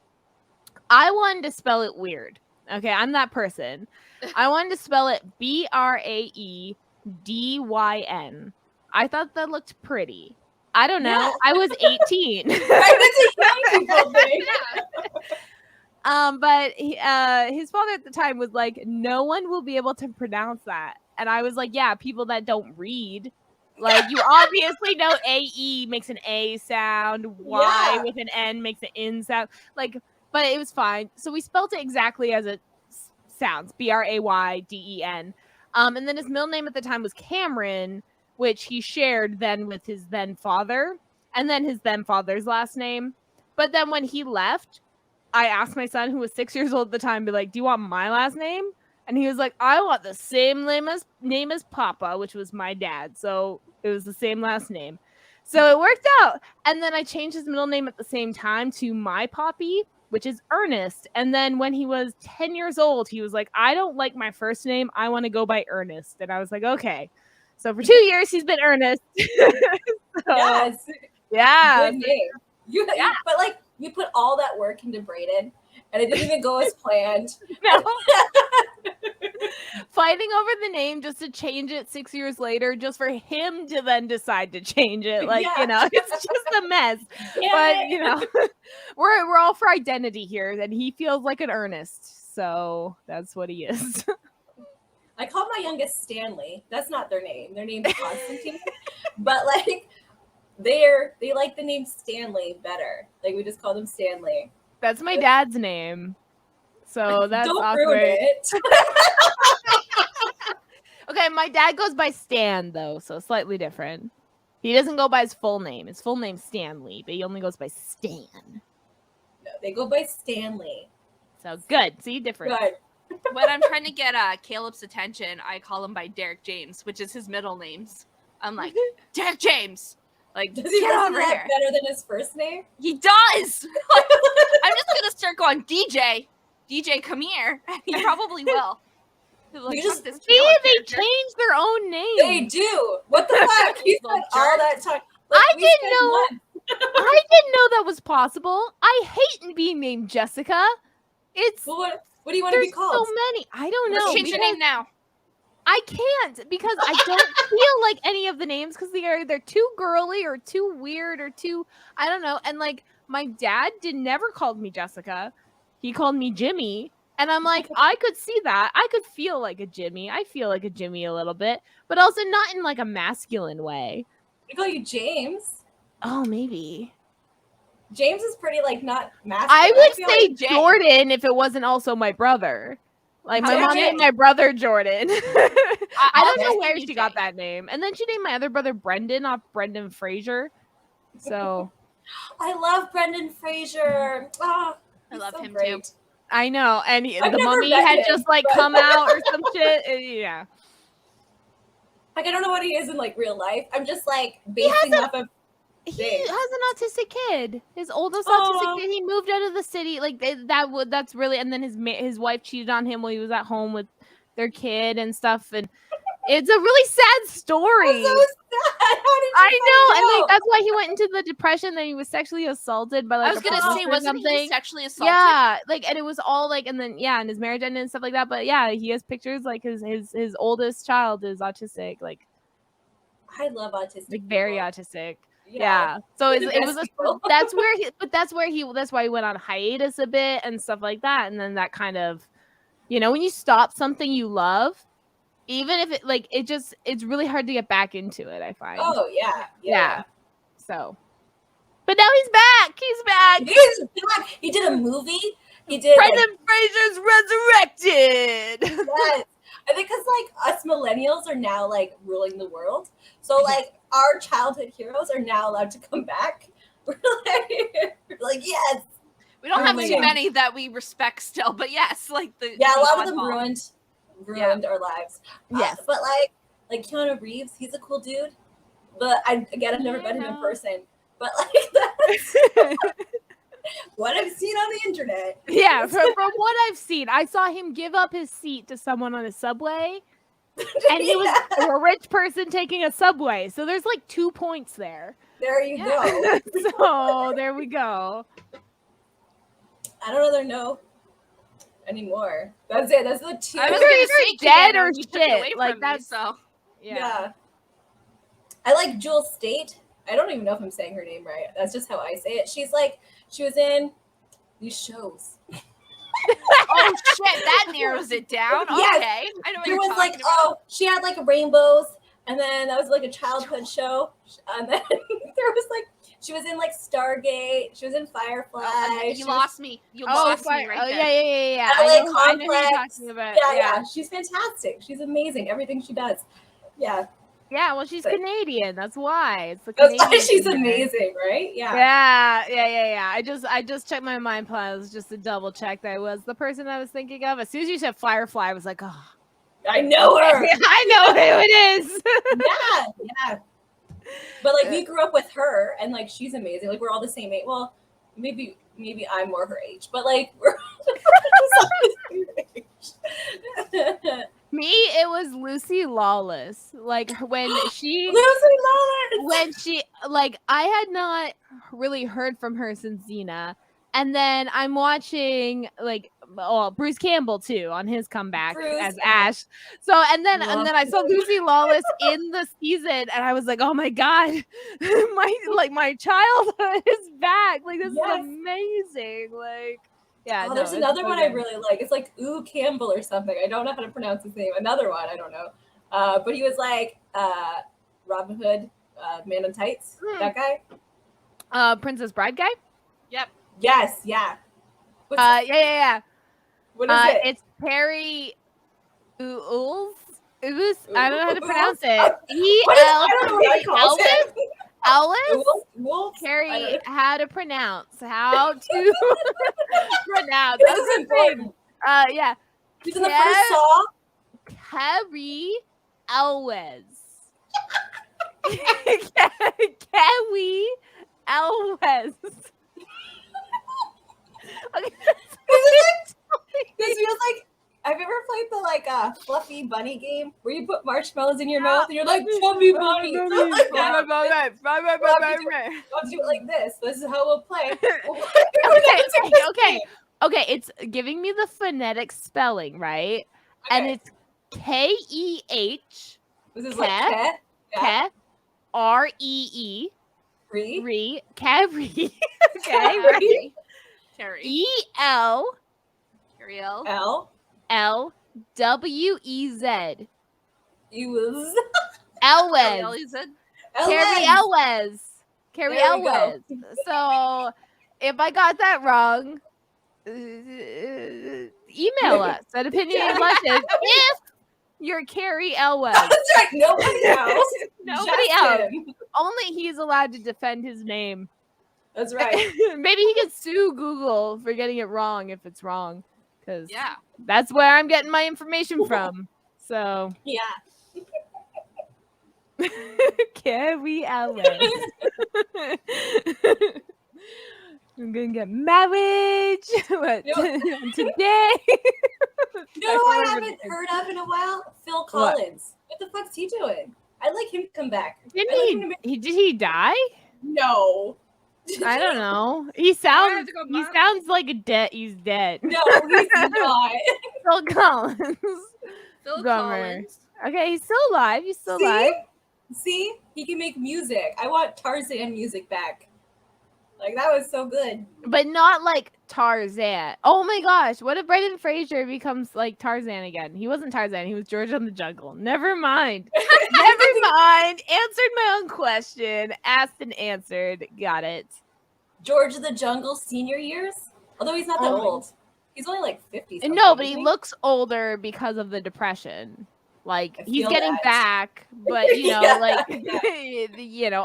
I wanted to spell it weird. Okay, I'm that person. I wanted to spell it Braedyn. I thought that looked pretty. I don't know. Yeah. I was 18. Right, that's a young people thing. But his father at the time was like, no one will be able to pronounce that. And I was like, yeah, people that don't read. Like, you obviously know AE makes an A sound, Y with an N makes an N sound. Like, but it was fine. So we spelled it exactly as it sounds, Brayden. And then his middle name at the time was Cameron, which he shared then with his then father, and then his then father's last name. But then when he left, I asked my son, who was 6 years old at the time, be like, do you want my last name? And he was like, I want the same name as Papa, which was my dad. So it was the same last name. So it worked out. And then I changed his middle name at the same time to my Poppy, which is Ernest. And then when he was 10 years old, he was like, I don't like my first name. I want to go by Ernest. And I was like, okay. So for 2 years, he's been Ernest. Yes. Yeah. Good name. But like, you put all that work into Brayden, and it didn't even go as planned. No. Fighting over the name just to change it 6 years later, just for him to then decide to change it. Like, it's just a mess. But, we're all for identity here, and he feels like an Ernest. So that's what he is. I call my youngest Stanley. That's not their name. Their name is Constantine. But like, they like the name Stanley better. Like, we just call them Stanley. That's my dad's name. So that's don't awkward. ruin it. Okay, my dad goes by Stan though, so slightly different. He doesn't go by his full name. His full name's Stanley, but he only goes by Stan. No, they go by Stanley. So good. See, different. Good. When I'm trying to get Caleb's attention, I call him by Derek James, which is his middle names. I'm like, Derek James. Like, Does he get listen over to that here. better than his first name? He does. Like, I'm just gonna start going, DJ, come here. He probably will. Like, You just- this See, Caleb they character. changed their own name. They do. What the fuck? He Little spent all jerk. that time. I we didn't spent know- months. I didn't know that was possible. I hate being named Jessica. It's Well, what do you want to be there's call? so many. I don't know. Change your because name now. I can't because I don't feel like any of the names because they're too girly or too weird or too I don't know. And like my dad never called me Jessica. He called me Jimmy. And I'm like, I could see that. I could feel like a Jimmy. I feel like a Jimmy a little bit, but also not in like a masculine way. We call you James. Oh, maybe. James is pretty like not masculine. I would feel say like Jay. Jordan if it wasn't also my brother. Like my Yeah, mom Jay. named my brother Jordan. I I'll don't know just where name you she got Jay. that name. And then she named my other brother Brendan off Brendan Fraser. So I love Brendan Fraser. Oh, I he's love so him great. too. I know. And I've the never mummy met had him, just like but- come out or some shit. Yeah. Like I don't know what he is in like real life. I'm just like basing off of. He James. has an autistic kid. His oldest Aw. autistic kid. He moved out of the city. Like that's really. And then his wife cheated on him while he was at home with their kid and stuff. And it's a really sad story. I'm so sad. How did you I know, find and like out? that's why he went into the depression. That he was sexually assaulted by like I was a gonna police say, or wasn't he something. sexually assaulted? Yeah, like, and it was all like, and then and his marriage ended and stuff like that. But yeah, he has pictures like his oldest child is autistic, like I love autistic. very people. autistic. Yeah. So They're the it was best people. that's why he went on hiatus a bit and stuff like that. And then that kind of, when you stop something you love, even if it's really hard to get back into it, I find. Oh yeah. Yeah. So, but now he's back. He's back. He's back. He did a movie. He did. Like, Brendan Fraser's resurrected. yes. I think because like us millennials are now like ruling the world, so like our childhood heroes are now allowed to come back. We're like yes. We don't Oh have my too God. many that we respect still, but yes, like the Yeah, a the lot of them oddball. ruined our lives. Yes. But like Keanu Reeves, he's a cool dude. But I've never met him in person. But like that's what I've seen on the internet. Yeah, from what I've seen, I saw him give up his seat to someone on a subway, and he was a rich person taking a subway. So there's like 2 points there. There you go. So there we go. I don't really know anymore. That's it. That's the two. I was They're gonna either say dead Keanu, or you took it shit. away Like, from me, that's- so Yeah. I like Jewel State. I don't even know if I'm saying her name right. That's just how I say it. She was in these shows. oh shit, that narrows it down. Okay, Yes. I know what There you're was talking like, about. oh, she had like rainbows, and then that was like a childhood show. And then there was like, she was in like Stargate. She was in Firefly. You she was- lost me. You lost me right there. Yeah. LA I know who you're Complex. talking about. Yeah. She's fantastic. She's amazing. Everything she does. Yeah. Yeah, well, she's But- Canadian. That's why. It's the That's why Canadian she's thing. amazing, right? Yeah. Yeah. I just checked my mind plans just to double check that I was the person I was thinking of. As soon as you said Firefly, I was like, oh, I know her. I know who it is. Yeah. But like we grew up with her, and like she's amazing. Like we're all the same age. Well, maybe I'm more her age, but like we're all the same age. Me, it was Lucy Lawless. Like when she Lucy Lawless. when she like I had not really heard from her since Xena. And then I'm watching like Bruce Campbell too on his comeback Bruce, as yeah. Ash. So and then Love I saw Lucy Lawless in the season and I was like, oh my god, my childhood is back. Like this Yes. is amazing. Like yeah. Oh, no, there's it's another so one I good. really like. It's like Ooh Campbell or something. I don't know how to pronounce his name. Another one, I don't know. But he was like Robin Hood, Man in Tights. That guy. Princess Bride guy? Yep. Yes, yeah. What's, Yeah. what is it? It's Perry Ools. I don't know how to pronounce it. What is, I don't know what I call it. Elvis? Wolf? I Carrie, don't know. how to pronounce. How to pronounce. This That's is the thing. important. Yeah. She's in the first Saw. Carrie Elwes. Carrie Elwes. Okay, This feels like, have you ever played the fluffy bunny game where you put marshmallows in your mouth and you're like chubby bunny? Like that. We'll have to do it like this. This is how we'll play. Okay. It's giving me the phonetic spelling, right? Okay. And it's K-E-H. This is like Ke. R-E-E. Re. Carrie. Okay. Carrie. E-L. Carrie L. L-W-E-Z. Elwes. Carrie Elwes. Carrie Elwes. So if I got that wrong, email us at opinionated lunches if you're Carrie Elwes. That's right. Nobody else. Only he's allowed to defend his name. That's right. Maybe he could sue Google for getting it wrong if it's wrong. Because that's where I'm getting my information from. So yeah. Carrie Elwes. I'm gonna get married today. No, I haven't heard of in a while. Phil Collins. What the fuck's he doing? I'd like him to come back. Did he die? No. I don't know. He sounds like he's dead. No, he's not. Phil Collins. Phil Collins. Okay, he's still alive. Alive. See? He can make music. I want Tarzan music back. Like, that was so good. But not like Tarzan. Oh my gosh. What if Brendan Fraser becomes like Tarzan again? He wasn't Tarzan. He was George on the Jungle. Never mind. Never mind. Answered my own question. Asked and answered. Got it. George of the Jungle senior years? Although he's not that old. He's only like 50. No, but he looks older because of the depression. Like, he's getting back. But,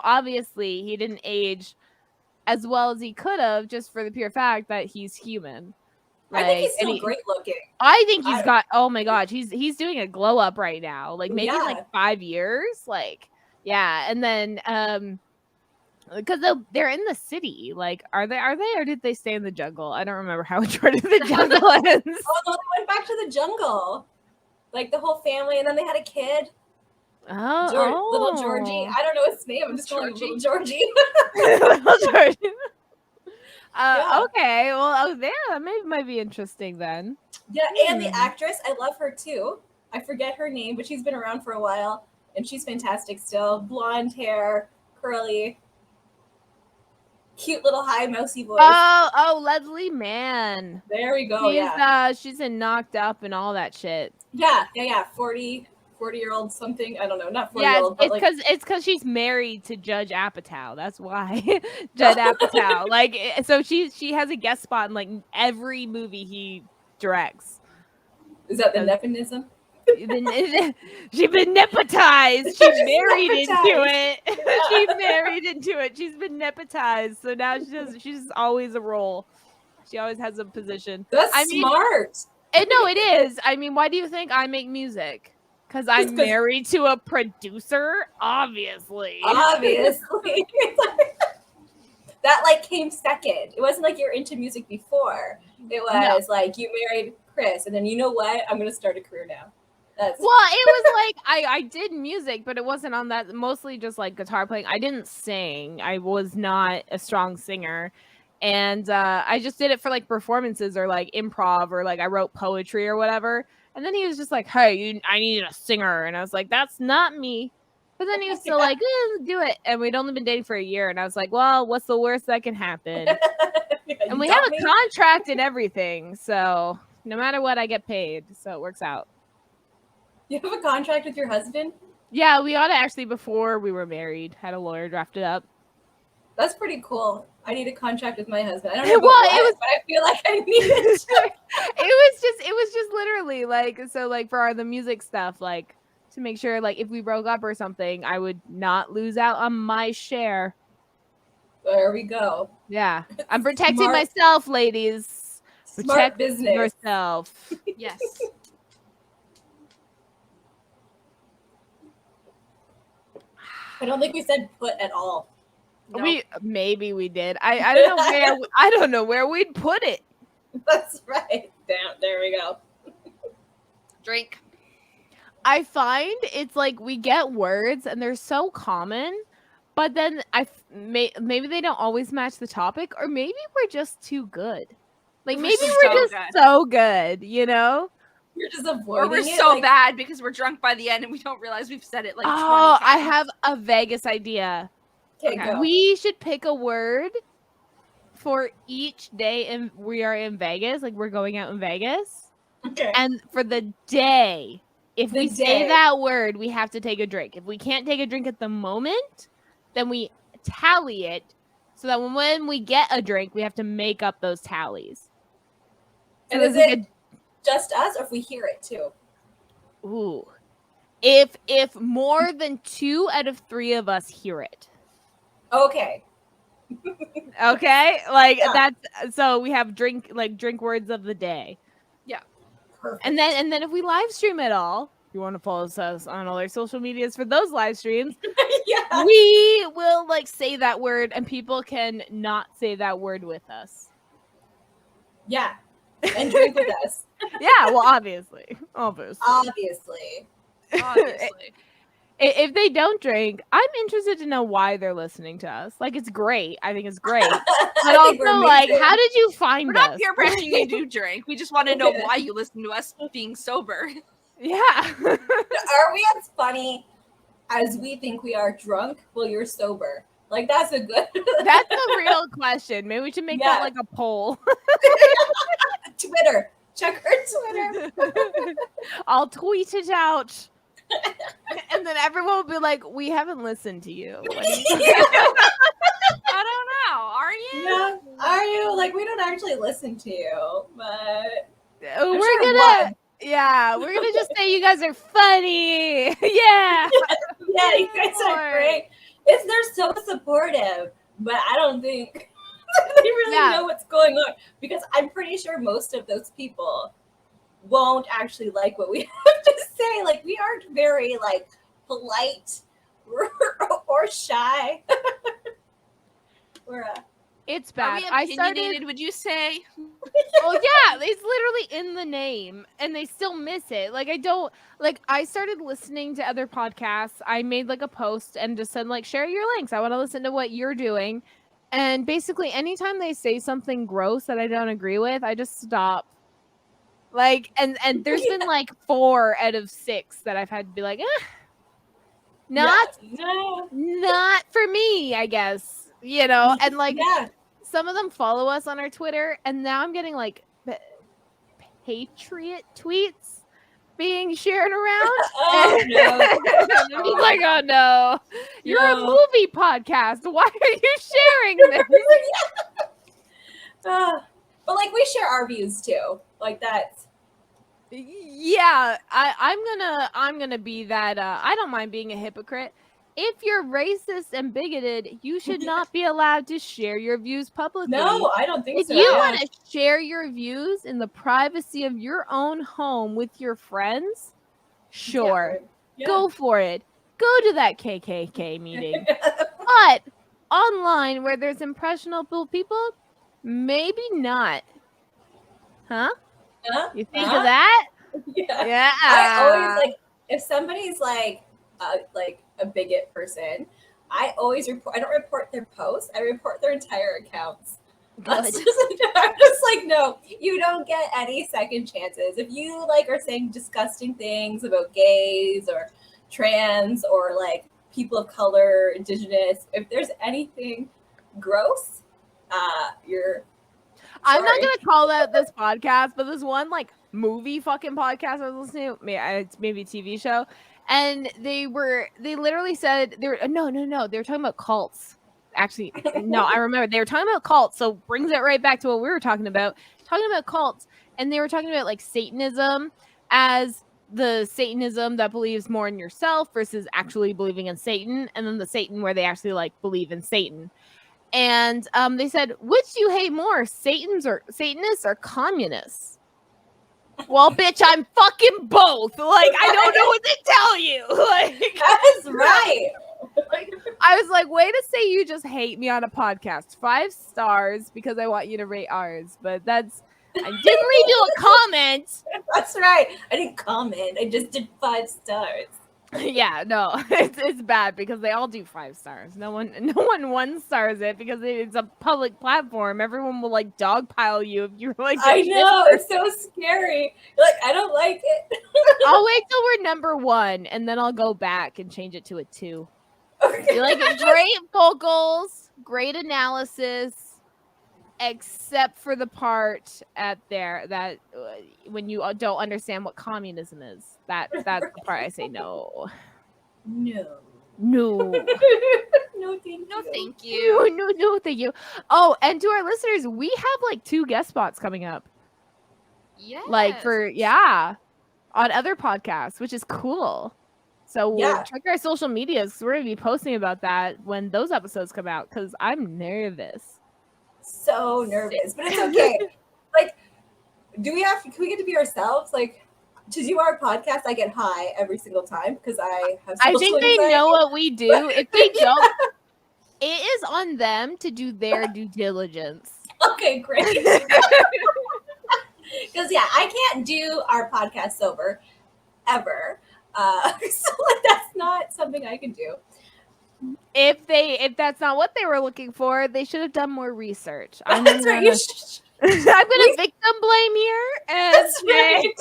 obviously he didn't age as well as he could have, just for the pure fact that he's human. Like, I think he's still great looking. I think he's got, oh my gosh, he's doing a glow up right now. Like, maybe like 5 years. Like, yeah. And then because they're in the city. Like, are they or did they stay in the jungle? I don't remember how George of the Jungle ends. Oh no, they went back to the jungle. Like, the whole family, and then they had a kid. Little Georgie. I don't know his name. I'm just calling him Little Georgie. Little Georgie. Okay. Well, that might be interesting then. Yeah, and the actress, I love her too. I forget her name, but she's been around for a while, and she's fantastic still. Blonde hair, curly, cute little high mousy voice. Oh, Leslie Mann. There we go. She's in Knocked Up and all that shit. Yeah. 40-year-old something. I don't know, not 40-year-old. Yeah, it's because she's married to Judge Apatow. That's why. Judge Apatow. Like, so she has a guest spot in like every movie he directs. Is that the nepotism? She's been nepotized. She's married into it. She's married into it. She's been nepotized. So now she's always a role. She always has a position. That's smart. No, it is. I mean, why do you think I make music? Because I'm married to a producer? Obviously. That like came second. It wasn't like you were into music before. It was like you married Chris, and then you know what? I'm gonna start a career now. Well, it was like I did music, but it wasn't on that. Mostly just like guitar playing. I didn't sing. I was not a strong singer, and I just did it for like performances or like improv or like I wrote poetry or whatever. And then he was just like, "Hey, I need a singer," and I was like, "That's not me." But then he was still like, "Do it." And we'd only been dating for a year, and I was like, "Well, what's the worst that can happen?" And we have a contract and everything, so no matter what, I get paid, so it works out. You have a contract with your husband? Yeah, we ought to actually, before we were married, had a lawyer draft it up. That's pretty cool. I need a contract with my husband. I don't know but I feel like I need it. It was just literally like, so like for the music stuff, like to make sure like if we broke up or something, I would not lose out on my share. There we go. Yeah. I'm protecting myself, ladies. Smart business. Yourself. Yes. I don't think we said put at all. Nope. Maybe we did. I don't know where I don't know where we'd put it. That's right. Damn, there we go. Drink. I find it's like we get words and they're so common, but then maybe they don't always match the topic, or maybe we're just too good. Like maybe we're just so good, you know? We're just avoiding or we're it, so bad because we're drunk by the end and we don't realize we've said it like 20 Oh, times. I have a Vegas idea. Okay, go. We should pick a word for each day and we are in Vegas, like we're going out in Vegas. Okay. And for the day, if we say that word, we have to take a drink. If we can't take a drink at the moment, then we tally it so that when we get a drink, we have to make up those tallies. And is it just us, or if we hear it too? Ooh. If more than 2 out of 3 of us hear it. Okay. Okay? Like that's so we have drink words of the day. Yeah. Perfect. And then if we live stream it all, if you want to follow us on all our social medias for those live streams, yeah. we will like say that word and people can not say that word with us. Yeah. And drink with us. Yeah, well obviously. If they don't drink, I'm interested to know why they're listening to us. Like, it's great. I think it's great. But also, like, how did you find us? We're not peer pressuring you to drink. We just want to know why you listen to us being sober. Yeah. Are we as funny as we think we are drunk while you're sober? Like, that's a real question. Maybe we should make that like a poll. Twitter. Check our Twitter. I'll tweet it out. And then everyone will be like, we haven't listened to you. I don't know. Are you? Yeah. Are you? Like, we don't actually listen to you, but we're gonna just say you guys are funny. Yeah. Yeah, you guys are great. They're so supportive, but I don't think they really know what's going on, because I'm pretty sure most of those people won't actually like what we have to say. Like, we aren't very like polite or shy. It's bad. Are we opinionated, would you say? Oh yeah, it's literally in the name and they still miss it. Like, I started listening to other podcasts. I made like a post and just said like, share your links. I want to listen to what you're doing. And basically anytime they say something gross that I don't agree with, I just stop. Like, and there's been like 4 out of 6 that I've had to be like, not for me, I guess, you know. And like, some of them follow us on our Twitter, and now I'm getting like patriot tweets being shared around. Oh no! I'm like, oh no, you're a movie podcast. Why are you sharing this? But like, we share our views too. Like, that's I'm gonna be that. I don't mind being a hypocrite. If you're racist and bigoted, you should not be allowed to share your views publicly. No, I don't think so. If you want to share your views in the privacy of your own home with your friends, sure, go for it. Go to that KKK meeting. But online, where there's impressionable people, maybe not. Huh? You think of that? Yeah. I always like, if somebody's like a bigot person, I always report. I don't report their posts. I report their entire accounts. I'm just like, no, you don't get any second chances. If you like are saying disgusting things about gays or trans or like people of color, indigenous, if there's anything gross, you're. I'm not gonna call that this podcast, but this one like movie fucking podcast I was listening to, it's maybe a TV show, and they literally said they were talking about cults. Actually, no, I remember they were talking about cults, so brings it right back to what we were talking about cults, and they were talking about like Satanism as the Satanism that believes more in yourself versus actually believing in Satan, and then the Satan where they actually like believe in Satan. And they said, which do you hate more, Satanists or communists? Well, bitch, I'm fucking both. Like, I don't know what to tell you. Like, that's right. Like, like, way to say you just hate me on a podcast. 5 stars because I want you to rate ours. But I didn't leave you a comment. That's right. I didn't comment. I just did 5 stars. Yeah, no, it's bad because they all do 5 stars. No one 1 stars it because it's a public platform. Everyone will like dogpile you if you're like. I know, it's so scary. Like, I don't like it. I'll wait till we're number 1 and then I'll go back and change it to a 2. Okay. You're like great vocals, great analysis, except for the part at there that when you don't understand what communism is. That's the part I say no. No. No. No, thank you. No, thank you. No, thank you. Oh, and to our listeners, we have like 2 guest spots coming up. Yeah. Like on other podcasts, which is cool. So check our social medias because we're gonna be posting about that when those episodes come out. Because I'm nervous. So nervous, but it's okay. Like, can we get to be ourselves? Like, to do our podcast, I get high every single time because I have. I think they know what we do. If they don't, it is on them to do their due diligence. Okay, great. Because I can't do our podcast sober ever. So like, that's not something I can do. If that's not what they were looking for, they should have done more research. That's right. I'm gonna victim blame here. That's right.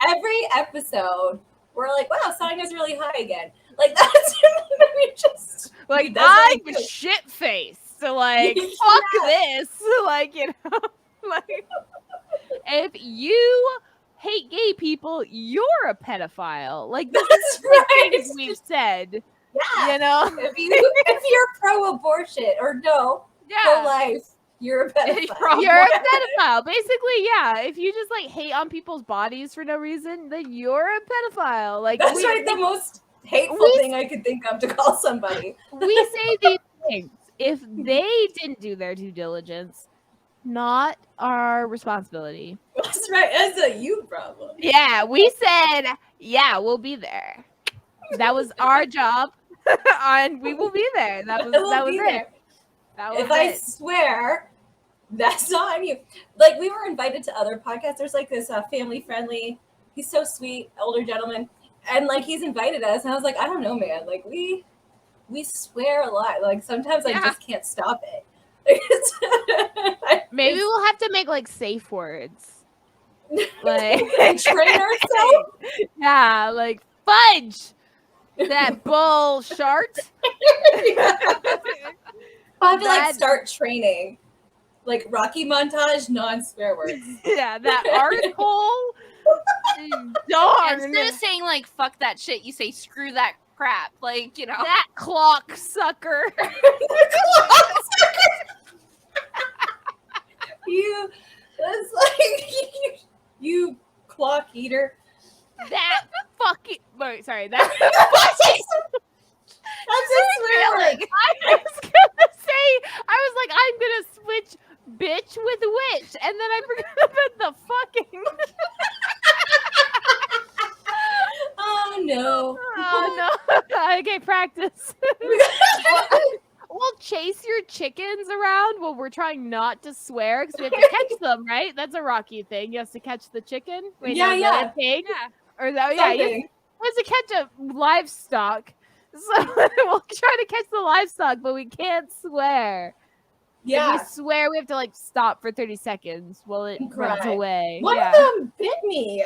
Every episode, we're like, "Wow, Sonia's really high again." Like that's we just like I'm shit faced. So like, fuck this. Like like if you hate gay people, you're a pedophile. Like this is the things we've said. Yeah. If you're pro-abortion or pro-life, you're a pedophile. You're a pedophile. Basically, if you just like hate on people's bodies for no reason, then you're a pedophile. Like that's the most hateful thing I could think of to call somebody. We say these things. If they didn't do their due diligence, not our responsibility. That's right. That's a you problem. Yeah, we said, we'll be there. That was our job. And we will be there. That was it. If I swear, that's not on you. Like, we were invited to other podcasts. There's like this family friendly. He's so sweet, older gentleman, and like he's invited us. And I was like, I don't know, man. Like we swear a lot. Like sometimes I just can't stop it. Maybe we'll have to make like safe words. Like train ourselves. Yeah, like fudge. That bull shart. I have to like start training. Like Rocky montage, non-swear words. Yeah, that article. Darn. Instead of saying like fuck that shit, you say screw that crap. Like, that clock sucker. That's like you clock eater. That fucking sorry, that That's a swear word. I was gonna say, I'm gonna switch bitch with witch, and then I forgot about the fucking. Oh no! Oh no! Okay, practice. We'll chase your chickens around while we're trying not to swear because we have to catch them, right? That's a Rocky thing. You have to catch the chicken. Wait, yeah. Pig. Yeah. Or that, you have to catch a livestock. So we'll try to catch the livestock, but we can't swear. Yeah. If we swear, we have to like stop for 30 seconds while it runs away. One of them bit me.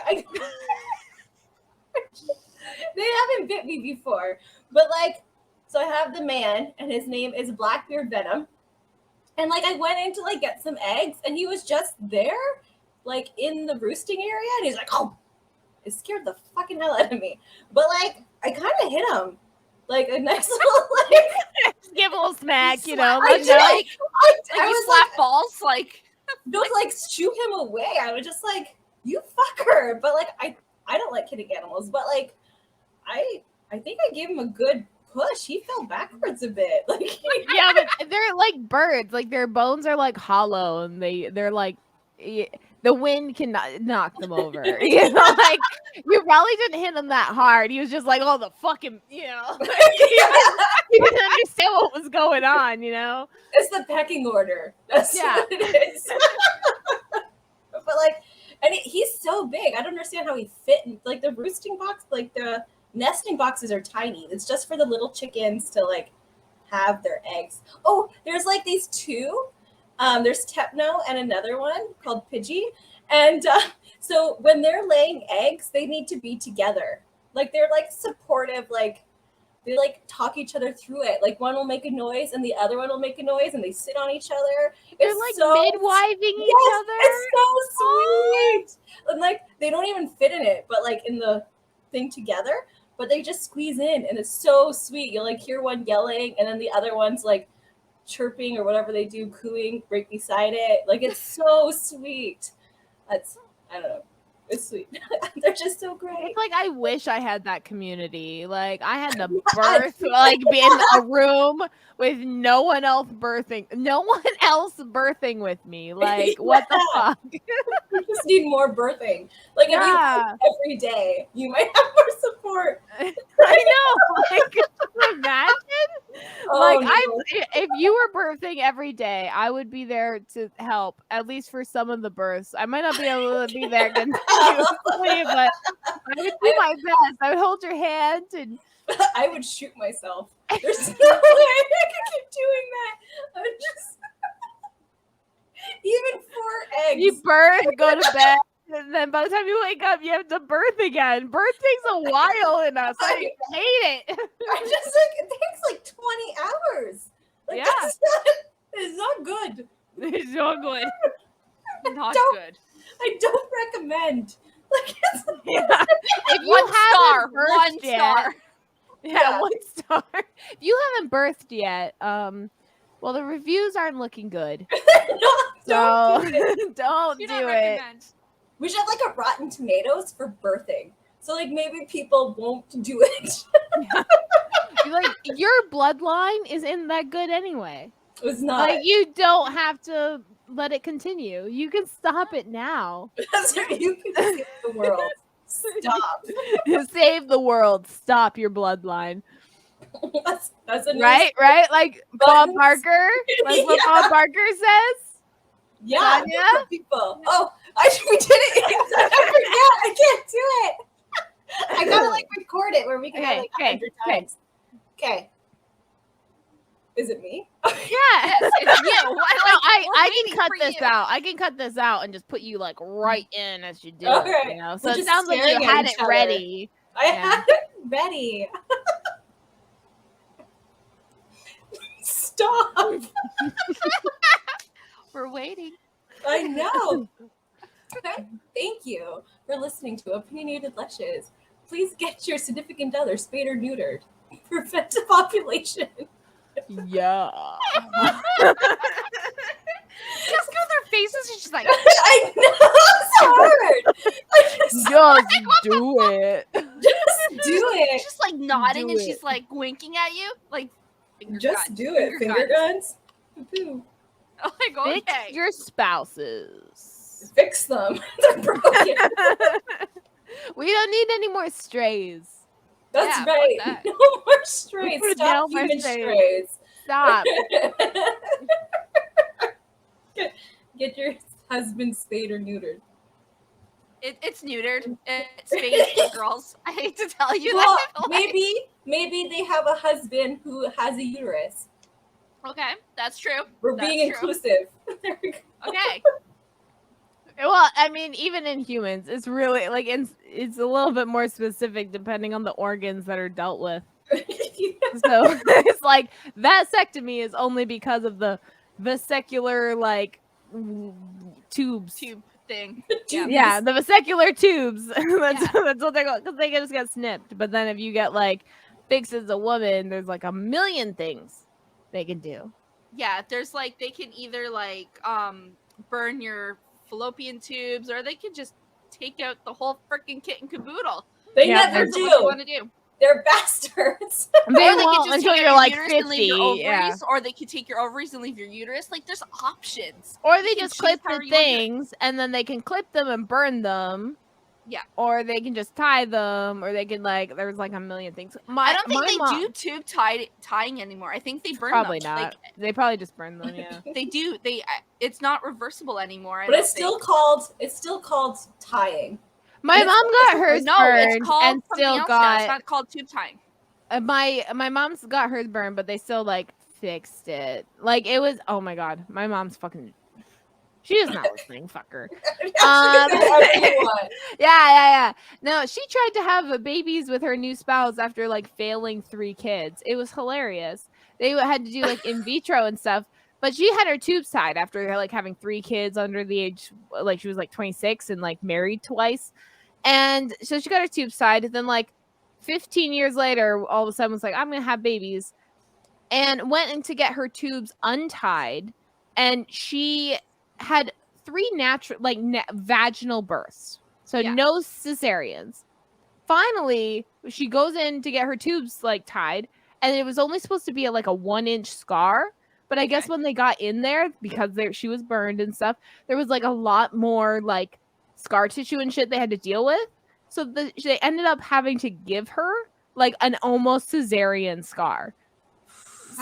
They haven't bit me before, but like, so I have the man, and his name is Blackbeard Venom, and like I went in to like get some eggs, and he was just there, like in the roosting area, and he's like, oh. It scared the fucking hell out of me. But like, I kind of hit him, like a nice little like, give a little smack, you know. I was slap balls, like don't like shoo him away. I was just like, you fucker. But like, I don't like hitting animals. But like, I think I gave him a good push. He fell backwards a bit. Like yeah, but they're like birds. Like their bones are like hollow, and they're like. the wind can knock them over. You know, like you probably didn't hit him that hard. He was just like, oh, the fucking, you know, he didn't understand what was going on. You know, it's the pecking order. That's what it is. But like, and he's so big. I don't understand how he fit in, like the roosting box, like the nesting boxes are tiny. It's just for the little chickens to like have their eggs. Oh, there's like these two. There's Tepno and another one called Pidgey. And so when they're laying eggs, they need to be together. Like they're like supportive, like they like talk each other through it. Like one will make a noise and the other one will make a noise and they sit on each other. They're like midwiving each other. It's so sweet. And like they don't even fit in it, but like in the thing together, but they just squeeze in and it's so sweet. You'll like hear one yelling and then the other one's like chirping or whatever they do, cooing right beside it. Like it's so sweet. That's, I don't know. It's sweet. They're just so great. It's like I wish I had that community. Like I had to birth, like be in a room with no one else birthing with me. Like what the fuck? You just need more birthing. Like if you birth every day, you might have more support. I know. Like, could you imagine? Like no. if you were birthing every day, I would be there to help at least for some of the births. I might not be able to be there continuously, but I would do my best. I would hold your hand and I would shoot myself. There's no way I could keep doing that. I would just even 4 eggs. You birth, go to bed, and then by the time you wake up, you have to birth again. Birth takes a while in us. I hate it. I just like it takes like 20 hours. Like, it's not good. It's not good. Not good. I don't recommend. Like, if you haven't birthed yet, yeah, 1 star. If you haven't birthed yet, well, the reviews aren't looking good. Don't do it. We should have like a Rotten Tomatoes for birthing. So like maybe people won't do it. Like your bloodline isn't that good anyway. It's not. Like you don't have to let it continue. You can stop it now. That's right. You can save the world. Stop. Save the world. Stop your bloodline. That's a right. Like Bob Barker. Like what Bob Barker says. Yeah. People. Oh, we did it. I can't do it. I gotta like record it where we can have like 100 times. Okay. Is it me? Yes, it's you. I can cut this out. I can cut this out and just put you like right in as you do it. You know? So it sounds like you had it ready. I had it ready. Stop. We're waiting. I know. Okay. Thank you for listening to Opinionated Lushes. Please get your significant other spayed or neutered. Prevent population. Yeah. Just go their faces. She's just like, I know. It's hard. Just do it. Just do it. She's like nodding and she's like winking at you. Like, just do it. Finger guns. Poo-poo. Oh my god. Fix your spouses. Fix them. They're broken. We don't need any more strays. That's right. That. No more strays. Stop human strays. Stop. Get your husband spayed or neutered. It's neutered. It's spayed for girls. I hate to tell you well, that. Maybe they have a husband who has a uterus. Okay, that's true. We're being inclusive. There we go. Okay. Well, I mean, even in humans, it's really like it's a little bit more specific depending on the organs that are dealt with. So it's like vasectomy is only because of the vesicular like tube thing. Yeah, the vesicular tubes. That's what they're called because they just get snipped. But then if you get like fixed as a woman, there's like a million things they can do. Yeah, there's like they can either like burn your fallopian tubes or they can just take out the whole freaking kit and caboodle. They never do. What you want to do. They're bastards. They Or they could won't just until take you're out like your uterus and leave your 50. Yeah. ovaries, or they could take your ovaries and leave your uterus. Like, there's options. Or You they can just choose clip however the you want to do it. things and then they can clip them and burn them. Yeah. Or they can just tie them, or they can like there's like a million things. I don't think they do tube tying anymore. I think they burn probably them. not. Like, They probably just burn them. Yeah. they do. It's not reversible anymore. But it's still called tying. My mom got hers No, burned it's called and something still else now. It's got not called tube tying. my mom's got hers burned, but they still like fixed it. Like it was. Oh my god, my mom's fucking. She is not listening, fucker. Yeah. No, she tried to have babies with her new spouse after like failing 3 kids. It was hilarious. They had to do like in vitro and stuff, but she had her tubes tied after like having 3 kids under the age, like she was like 26 and like married twice. And so she got her tubes tied. And then like 15 years later, all of a sudden was like, I'm gonna have babies, and went in to get her tubes untied, and she had 3 natural vaginal births, so no cesareans. Finally, she goes in to get her tubes like tied, and it was only supposed to be like a 1-inch scar, but I guess when they got in there, because she was burned and stuff, there was like a lot more like scar tissue and shit they had to deal with, so they ended up having to give her like an almost cesarean scar.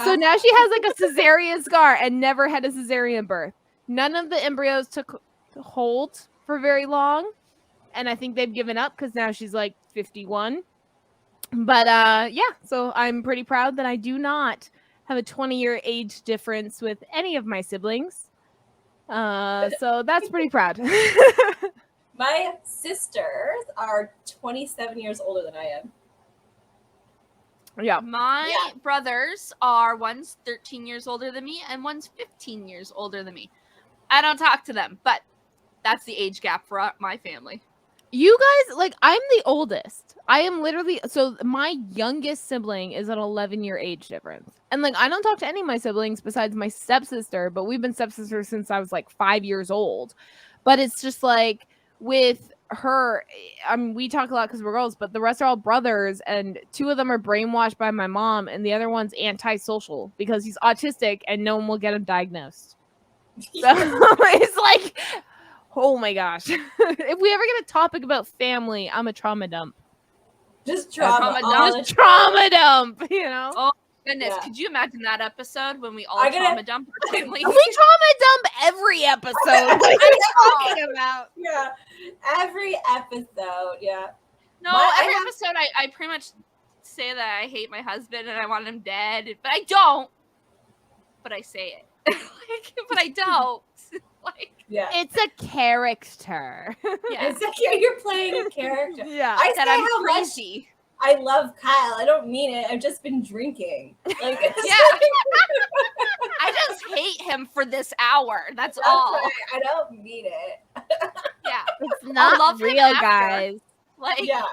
So now she has like a cesarean scar and never had a cesarean birth. None of the embryos took hold for very long. And I think they've given up because now she's like 51. But yeah, so I'm pretty proud that I do not have a 20-year age difference with any of my siblings. So that's pretty proud. My sisters are 27 years older than I am. Yeah. My brothers are, one's 13 years older than me and one's 15 years older than me. I don't talk to them, but that's the age gap for my family. You guys, like, I'm the oldest. I am literally, so my youngest sibling is an 11-year age difference. And like, I don't talk to any of my siblings besides my stepsister, but we've been stepsisters since I was like 5 years old. But it's just like with her, I mean, we talk a lot because we're girls, but the rest are all brothers, and 2 of them are brainwashed by my mom, and the other one's antisocial because he's autistic and no one will get him diagnosed. So it's like, oh my gosh. If we ever get a topic about family, I'm a trauma dump. Just trauma dump, you know? Oh goodness, could you imagine that episode when we all trauma dump our family? We trauma dump every episode. What are you talking about? Yeah, every episode, yeah. No, every episode I pretty much say that I hate my husband and I want him dead, but I don't. But I say it. But I don't. Yeah, it's a character. Yeah, you're playing a character. Yeah, I say I'm how crazy. I love Kyle. I don't mean it. I've just been drinking. Like, I just hate him for this hour. That's all. Right. I don't mean it. Yeah, it's not real, guys. Like, yeah,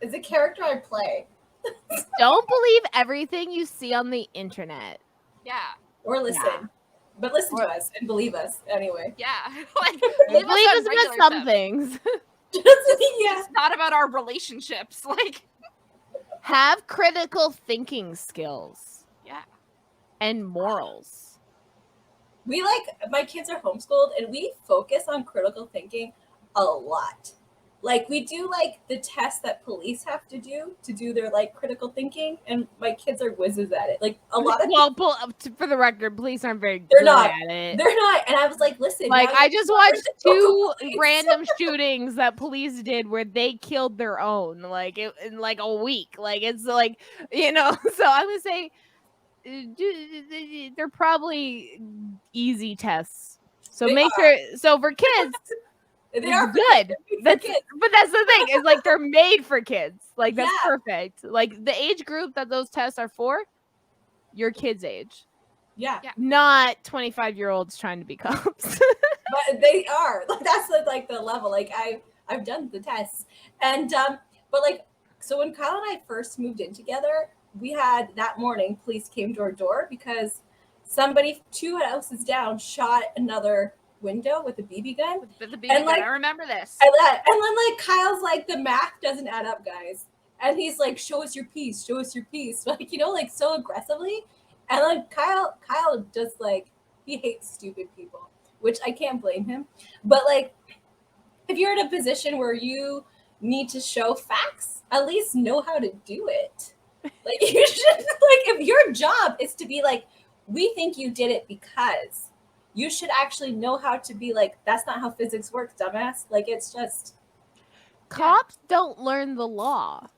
it's a character I play. Don't believe everything you see on the internet. Yeah. Or listen. Yeah. But listen to us and believe us anyway. Yeah. Like, believe us about some things. It's not about our relationships. Like, have critical thinking skills. Yeah. And morals. We my kids are homeschooled and we focus on critical thinking a lot. Like, we do the tests that police have to do their critical thinking, and my kids are whizzes at it. Like, a lot of for the record, police aren't very good at it. They're not. And I was like, listen, I just watched 2 random shootings that police did where they killed their own in a week. It's so I would say they're probably easy tests. So make sure. So for kids. They are good. But that's the thing. Is they're made for kids. That's perfect. The age group that those tests are for, your kid's age. Yeah. Not 25-year-olds trying to be cops. But they are. That's the level. I've done the tests. And but so when Kyle and I first moved in together, we had that morning police came to our door because somebody 2 houses down shot another window with a BB gun. With the BB gun, I remember this. And then Kyle's the math doesn't add up, guys. and he's like, show us your piece, show us your piece, like, you know, like so aggressively. And then Kyle just like, he hates stupid people, which I can't blame him. But like, if you're in a position where you need to show facts, at least know how to do it. Like, you should, like, if your job is to be like, we think you did it because, you should actually know how to be like, that's not how physics works, dumbass. Like, it's just, cops don't learn the law.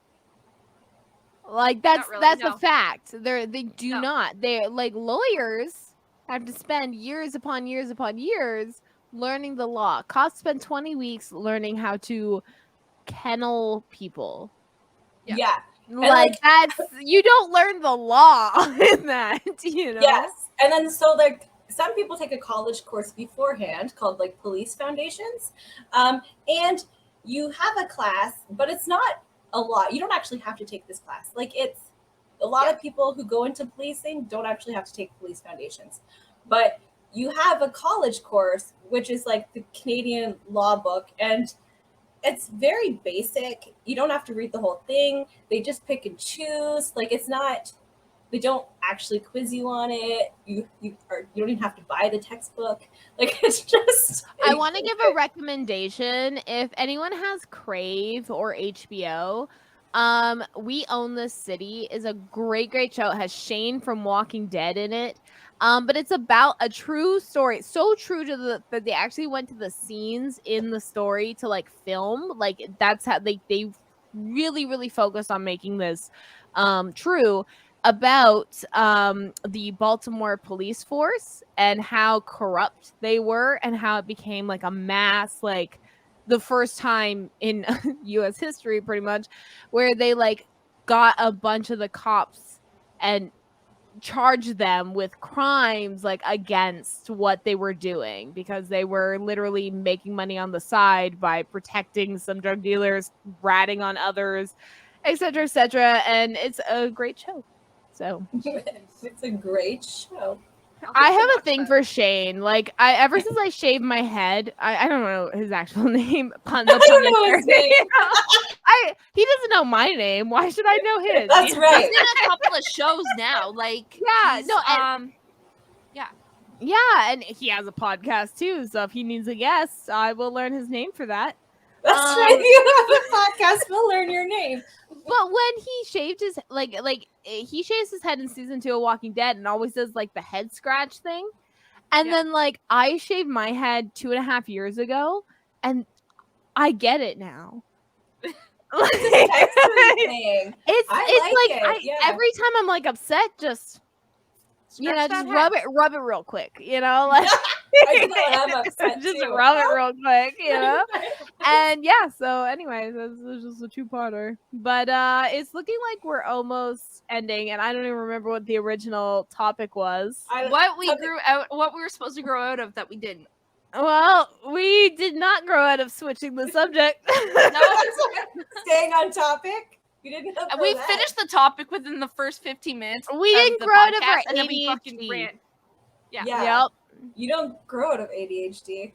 Like, that's a fact. They do not. They, like, lawyers have to spend years upon years upon years learning the law. Cops spend 20 weeks learning how to kennel people. Yeah. Like, that's, you don't learn the law in that, you know? Yes. And then so like some people take a college course beforehand called like police foundations. And you have a class, but it's not a lot. You don't actually have to take this class. Like, it's a lot of people who go into policing don't actually have to take police foundations. But you have a college course, which is like the Canadian law book, and it's very basic. You don't have to read the whole thing. They just pick and choose. Like, it's not, they don't actually quiz you on it. You don't even have to buy the textbook. Like, it's just. I want to give a recommendation. If anyone has Crave or HBO, We Own This City is a great show. It has Shane from Walking Dead in it. But it's about a true story. So true to that they actually went to the scenes in the story to like film. Like, that's how they really focused on making this true, about the Baltimore police force and how corrupt they were and how it became like a mass, like the first time in US history pretty much, where they like got a bunch of the cops and charged them with crimes like against what they were doing, because they were literally making money on the side by protecting some drug dealers, ratting on others, etc., and it's a great show. So it's a great show. I have a thing for Shane. Like, ever since I shaved my head, I don't know his actual name. I don't know his name. He doesn't know my name. Why should I know his? That's right. He's in a couple of shows now. Like, and he has a podcast too. So if he needs a guest, I will learn his name for that. That's right. You have a podcast. We'll learn your name. But when he shaved his he shaves his head in season 2 of Walking Dead and always does like the head scratch thing, and then like I shaved my head 2.5 years ago, and I get it now. Every time I'm like upset, just just rub it real quick, like I'm upset just too. rub it real quick, and so anyways, this is just a 2-parter, but it's looking like we're almost ending, and I don't even remember what the original topic was. What we were supposed to grow out of that we didn't. Well, we did not grow out of switching the subject. Staying on topic. We finished the topic within the first 15 minutes. We didn't grow out of our ADHD. Yep. You don't grow out of ADHD.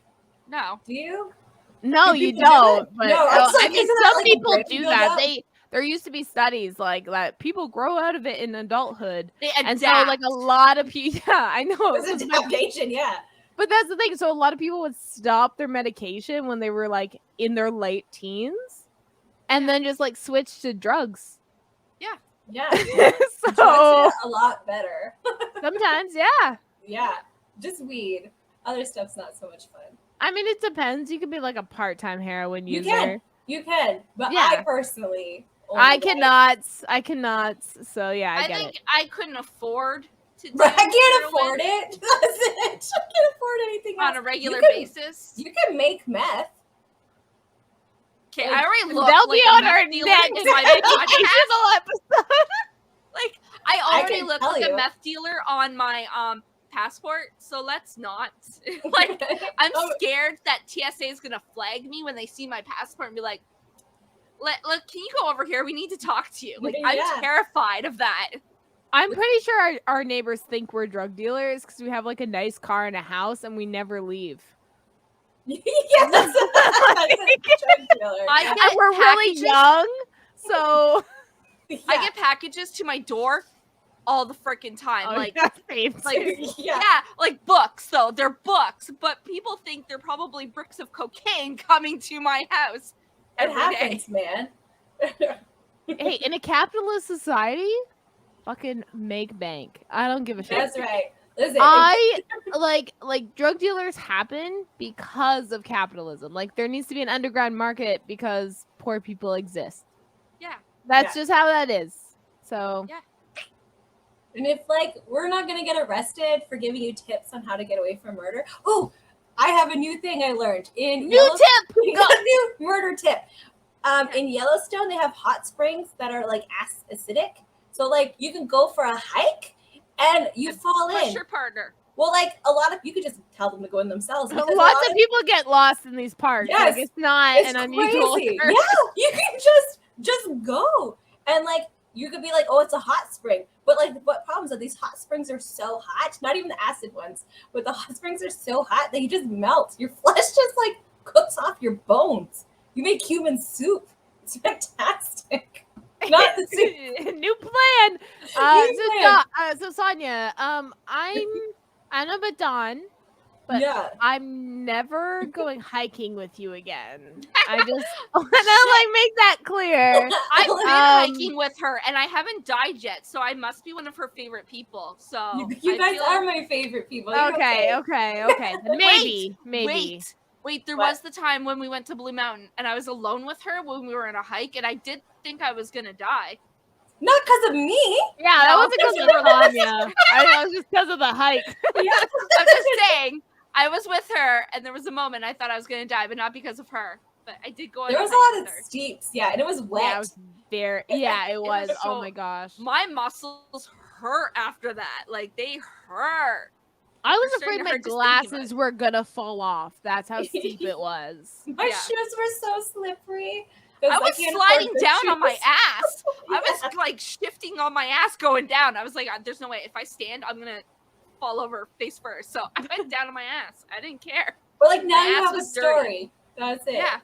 No. Do you? No, you don't. But I mean, some people do that. Up? There used to be studies like that. People grow out of it in adulthood, and so like a lot of people. Yeah, I know. It's adaptation. Yeah. But that's the thing. So a lot of people would stop their medication when they were like in their late teens, and then just like switch to drugs. Yeah. So drugs are a lot better. Sometimes, yeah. Yeah. Just weed. Other stuff's not so much fun. I mean, it depends. You could be like a part-time heroin user. You can. But I personally, I cannot. So yeah, I get it. I couldn't afford to do I can't afford it. That's it. I can't afford anything else. On a regular basis. You can make meth. Okay, I already looked they'll like be on our dealer in my educational episode. Like, I already look like a meth dealer on my passport, so let's not. Like, I'm scared that TSA is gonna flag me when they see my passport and be like, look, can you go over here? We need to talk to you. Like, I'm terrified of that. I'm pretty sure our neighbors think we're drug dealers because we have like a nice car and a house and we never leave. Yes, that's a drug dealer. And we're really young, so Yeah. I get packages to my door all the freaking time. Like Yeah. like books though. They're books, but people think they're probably bricks of cocaine coming to my house It every day. happens, man. Hey, in a capitalist society, fucking make bank. I don't give a shit. That's right. Listen, I like drug dealers happen because of capitalism. Like there needs to be an underground market because poor people exist. Yeah. That's just how that is. So Yeah. and if like we're not gonna get arrested for giving you tips on how to get away from murder. Oh, I have a new thing I learned in new tip. new murder tip. In Yellowstone, they have hot springs that are like acidic. So like you can go for a hike and you fall in. Your partner. Well, like a lot of you could just tell them to go in themselves. Lots of people get lost in these parks. Yes, like, it's not an unusual crazy. occurrence. Yeah, you can just go and like you could be like, oh, it's a hot spring, but like what problems are these hot springs are so hot? Not even the acid ones, but the hot springs are so hot that you just melt. Your flesh just like cooks off your bones. You make human soup. It's fantastic. Not the soup. New plan. New plan. So Sonia, I know but Dawn, but Yeah. I'm never going hiking with you again. I just want to like make that clear. I've been hiking with her and I haven't died yet, so I must be one of her favorite people. So you guys are my favorite people. Okay. Maybe. Wait, there was the time when we went to Blue Mountain and I was alone with her when we were on a hike and I did think I was gonna die. Not because of me. Yeah, that wasn't because of Sonia. I was just because of the hike. Yeah. I'm just saying, I was with her and there was a moment I thought I was gonna die, but not because of her. But I did go on There was a lot of steeps, yeah, and it was wet. Yeah, it was very. Yeah, it was. so- Oh my gosh. My muscles hurt after that. Like they hurt. I was They're starting afraid to my hurt just thinking about glasses were gonna fall off. That's how steep it was. My Yeah. shoes were so slippery. 'Cause I was can't sliding afford the down on my shoes. ass. I was like shifting on my ass going down. I was like, there's no way. If I stand, I'm going to fall over face first. So I went down on my ass. I didn't care. But like now My you ass have a was dirty. story. That's it. Yeah.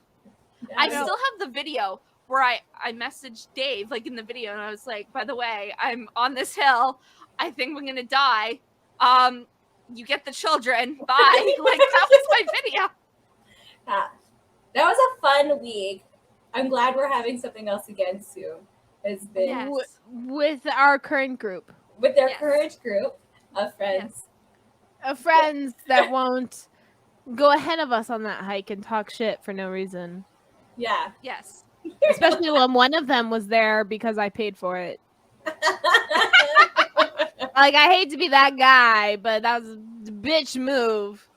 Yeah, I no. still have the video where I messaged Dave like in the video and I was like, by the way, I'm on this hill. I think I'm going to die. You get the children. Bye. Like that was my video. Yeah. That was a fun week. I'm glad we're having something else again soon. It's been Yes. With our current group with their Yes. courage group of friends. of friends that won't go ahead of us on that hike and talk shit for no reason. Yeah. Yes. Especially when one of them was there because I paid for it. Like, I hate to be that guy, but that was a bitch move.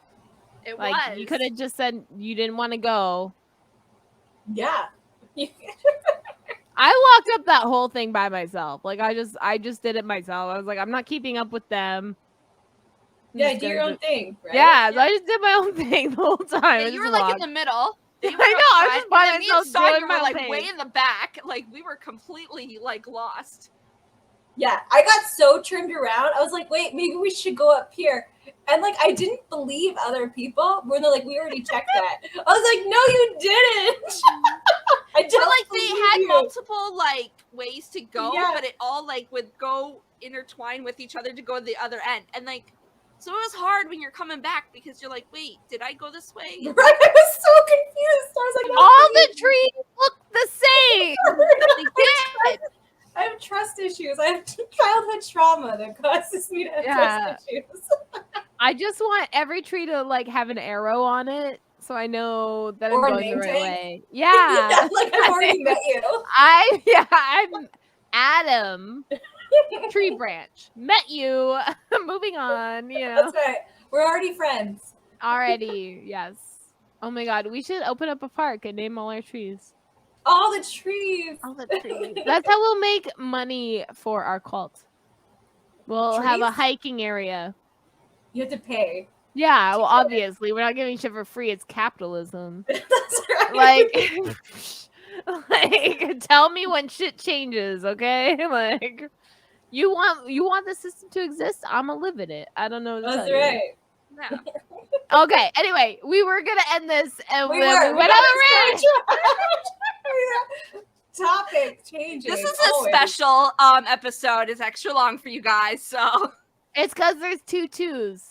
It Like, was. you could have just said you didn't want to go. Yeah. I walked up that whole thing by myself. Like, I just did it myself. I was like, I'm not keeping up with them. I'm Yeah, just do gonna your own thing, right? Yeah, so I just did my own thing the whole time. Yeah, I you just were like in walked. the middle. I They know, were up I was front, just by and then me myself and Sonia doing were my like thing. way in the back. Like we were completely like lost. Yeah, I got so turned around. I was like, wait, maybe we should go up here. And like, I didn't believe other people when they're like, we already checked that. I was like, no, you didn't. I But don't like they believe had you. multiple like ways to go, Yeah. but it all like would go intertwine with each other to go to the other end. And like so it was hard when you're coming back because you're like, wait, did I go this way? Right? I was so confused. I was like, no, All the please. trees look the same. They did. I have trust issues. I have childhood trauma that causes me to have trust issues. I just want every tree to like have an arrow on it, so I know that Or a I'm going the name right tag. way. Yeah, Like I've already met you. I'm Adam Tree Branch. Met you. Moving on. You know, That's right. We're already friends. already. Yes. Oh my God, we should open up a park and name all our trees. All the trees. All the trees. That's how we'll make money for our cult. We'll have a Trees? hiking area. You have to pay. Yeah, well, obviously, we're not giving shit for free. It's capitalism. That's right. Like, tell me when shit changes, okay? Like, you want the system to exist? I'ma live in it. I don't know. What to That's tell you. right. Yeah. Okay. Anyway, we were gonna end this, and We then were. we We went got on a rant. spiritual. topic changing. This is always. a special episode. It's extra long for you guys, so It's because there's 2 2s.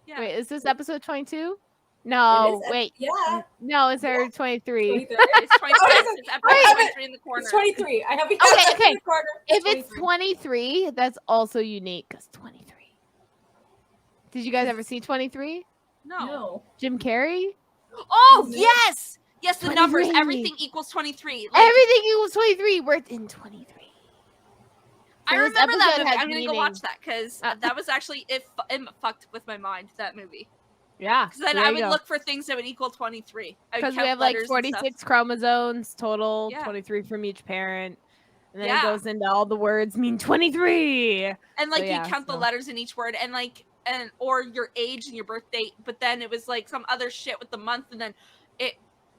yeah. Wait, is this episode 22? No, It is wait. Yeah. No, it's our 23. 23. It's 23. It's episode 23 in the corner. It's 23. I have a Okay. in the corner. If it's 23, that's also unique because 23. Did you guys ever see 23? No. Jim Carrey? Oh, Is it? yes. Yes, the numbers. 23. Everything equals 23. Everything equals 23. We're in 23. I So this remember that episode movie. has I'm going to go meaning. watch that because that was actually, it fucked with my mind, that movie. Yeah. Because then there I you would go. look for things that would equal 23. Because we have like 46 chromosomes total, Yeah. 23 from each parent. And then it Yeah. goes into all the words mean 23. And like So, yeah, you count the so- letters in each word and like, or your age and your birth date. But then it was like some other shit with the month and then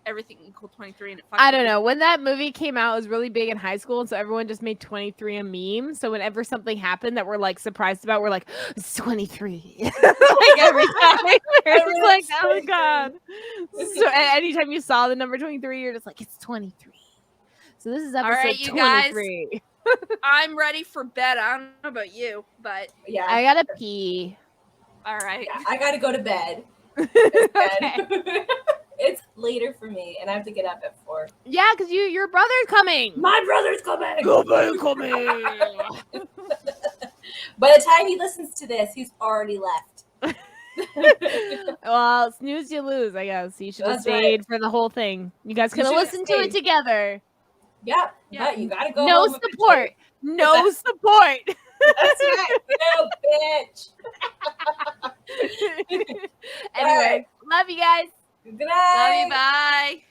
everything equaled 23 and it fucked I with don't me. know. When that movie came out, it was really big in high school. And so everyone just made 23 a meme. So whenever something happened that we're like surprised about, we're like, it's 23. Like every time. It's like, oh my God. So anytime you saw the number 23, you're just like, it's 23. So this is episode right, you guys. 23. I'm ready for bed. I don't know about you, but Yeah. I gotta pee. all right. Yeah, I gotta go to bed. Okay. It's later for me, and I have to get up at 4. Yeah, because your brother's coming. My brother's coming. Your brother's coming. By the time he listens to this, he's already left. Well, snooze you lose, I guess. You should have That's right. stayed for the whole thing. You guys could have should've listened to it stayed. together. Yep. Yeah. But you gotta go. No home support. No support. That's right. No, bitch. Anyway, love you guys. Good night. Love you. Bye.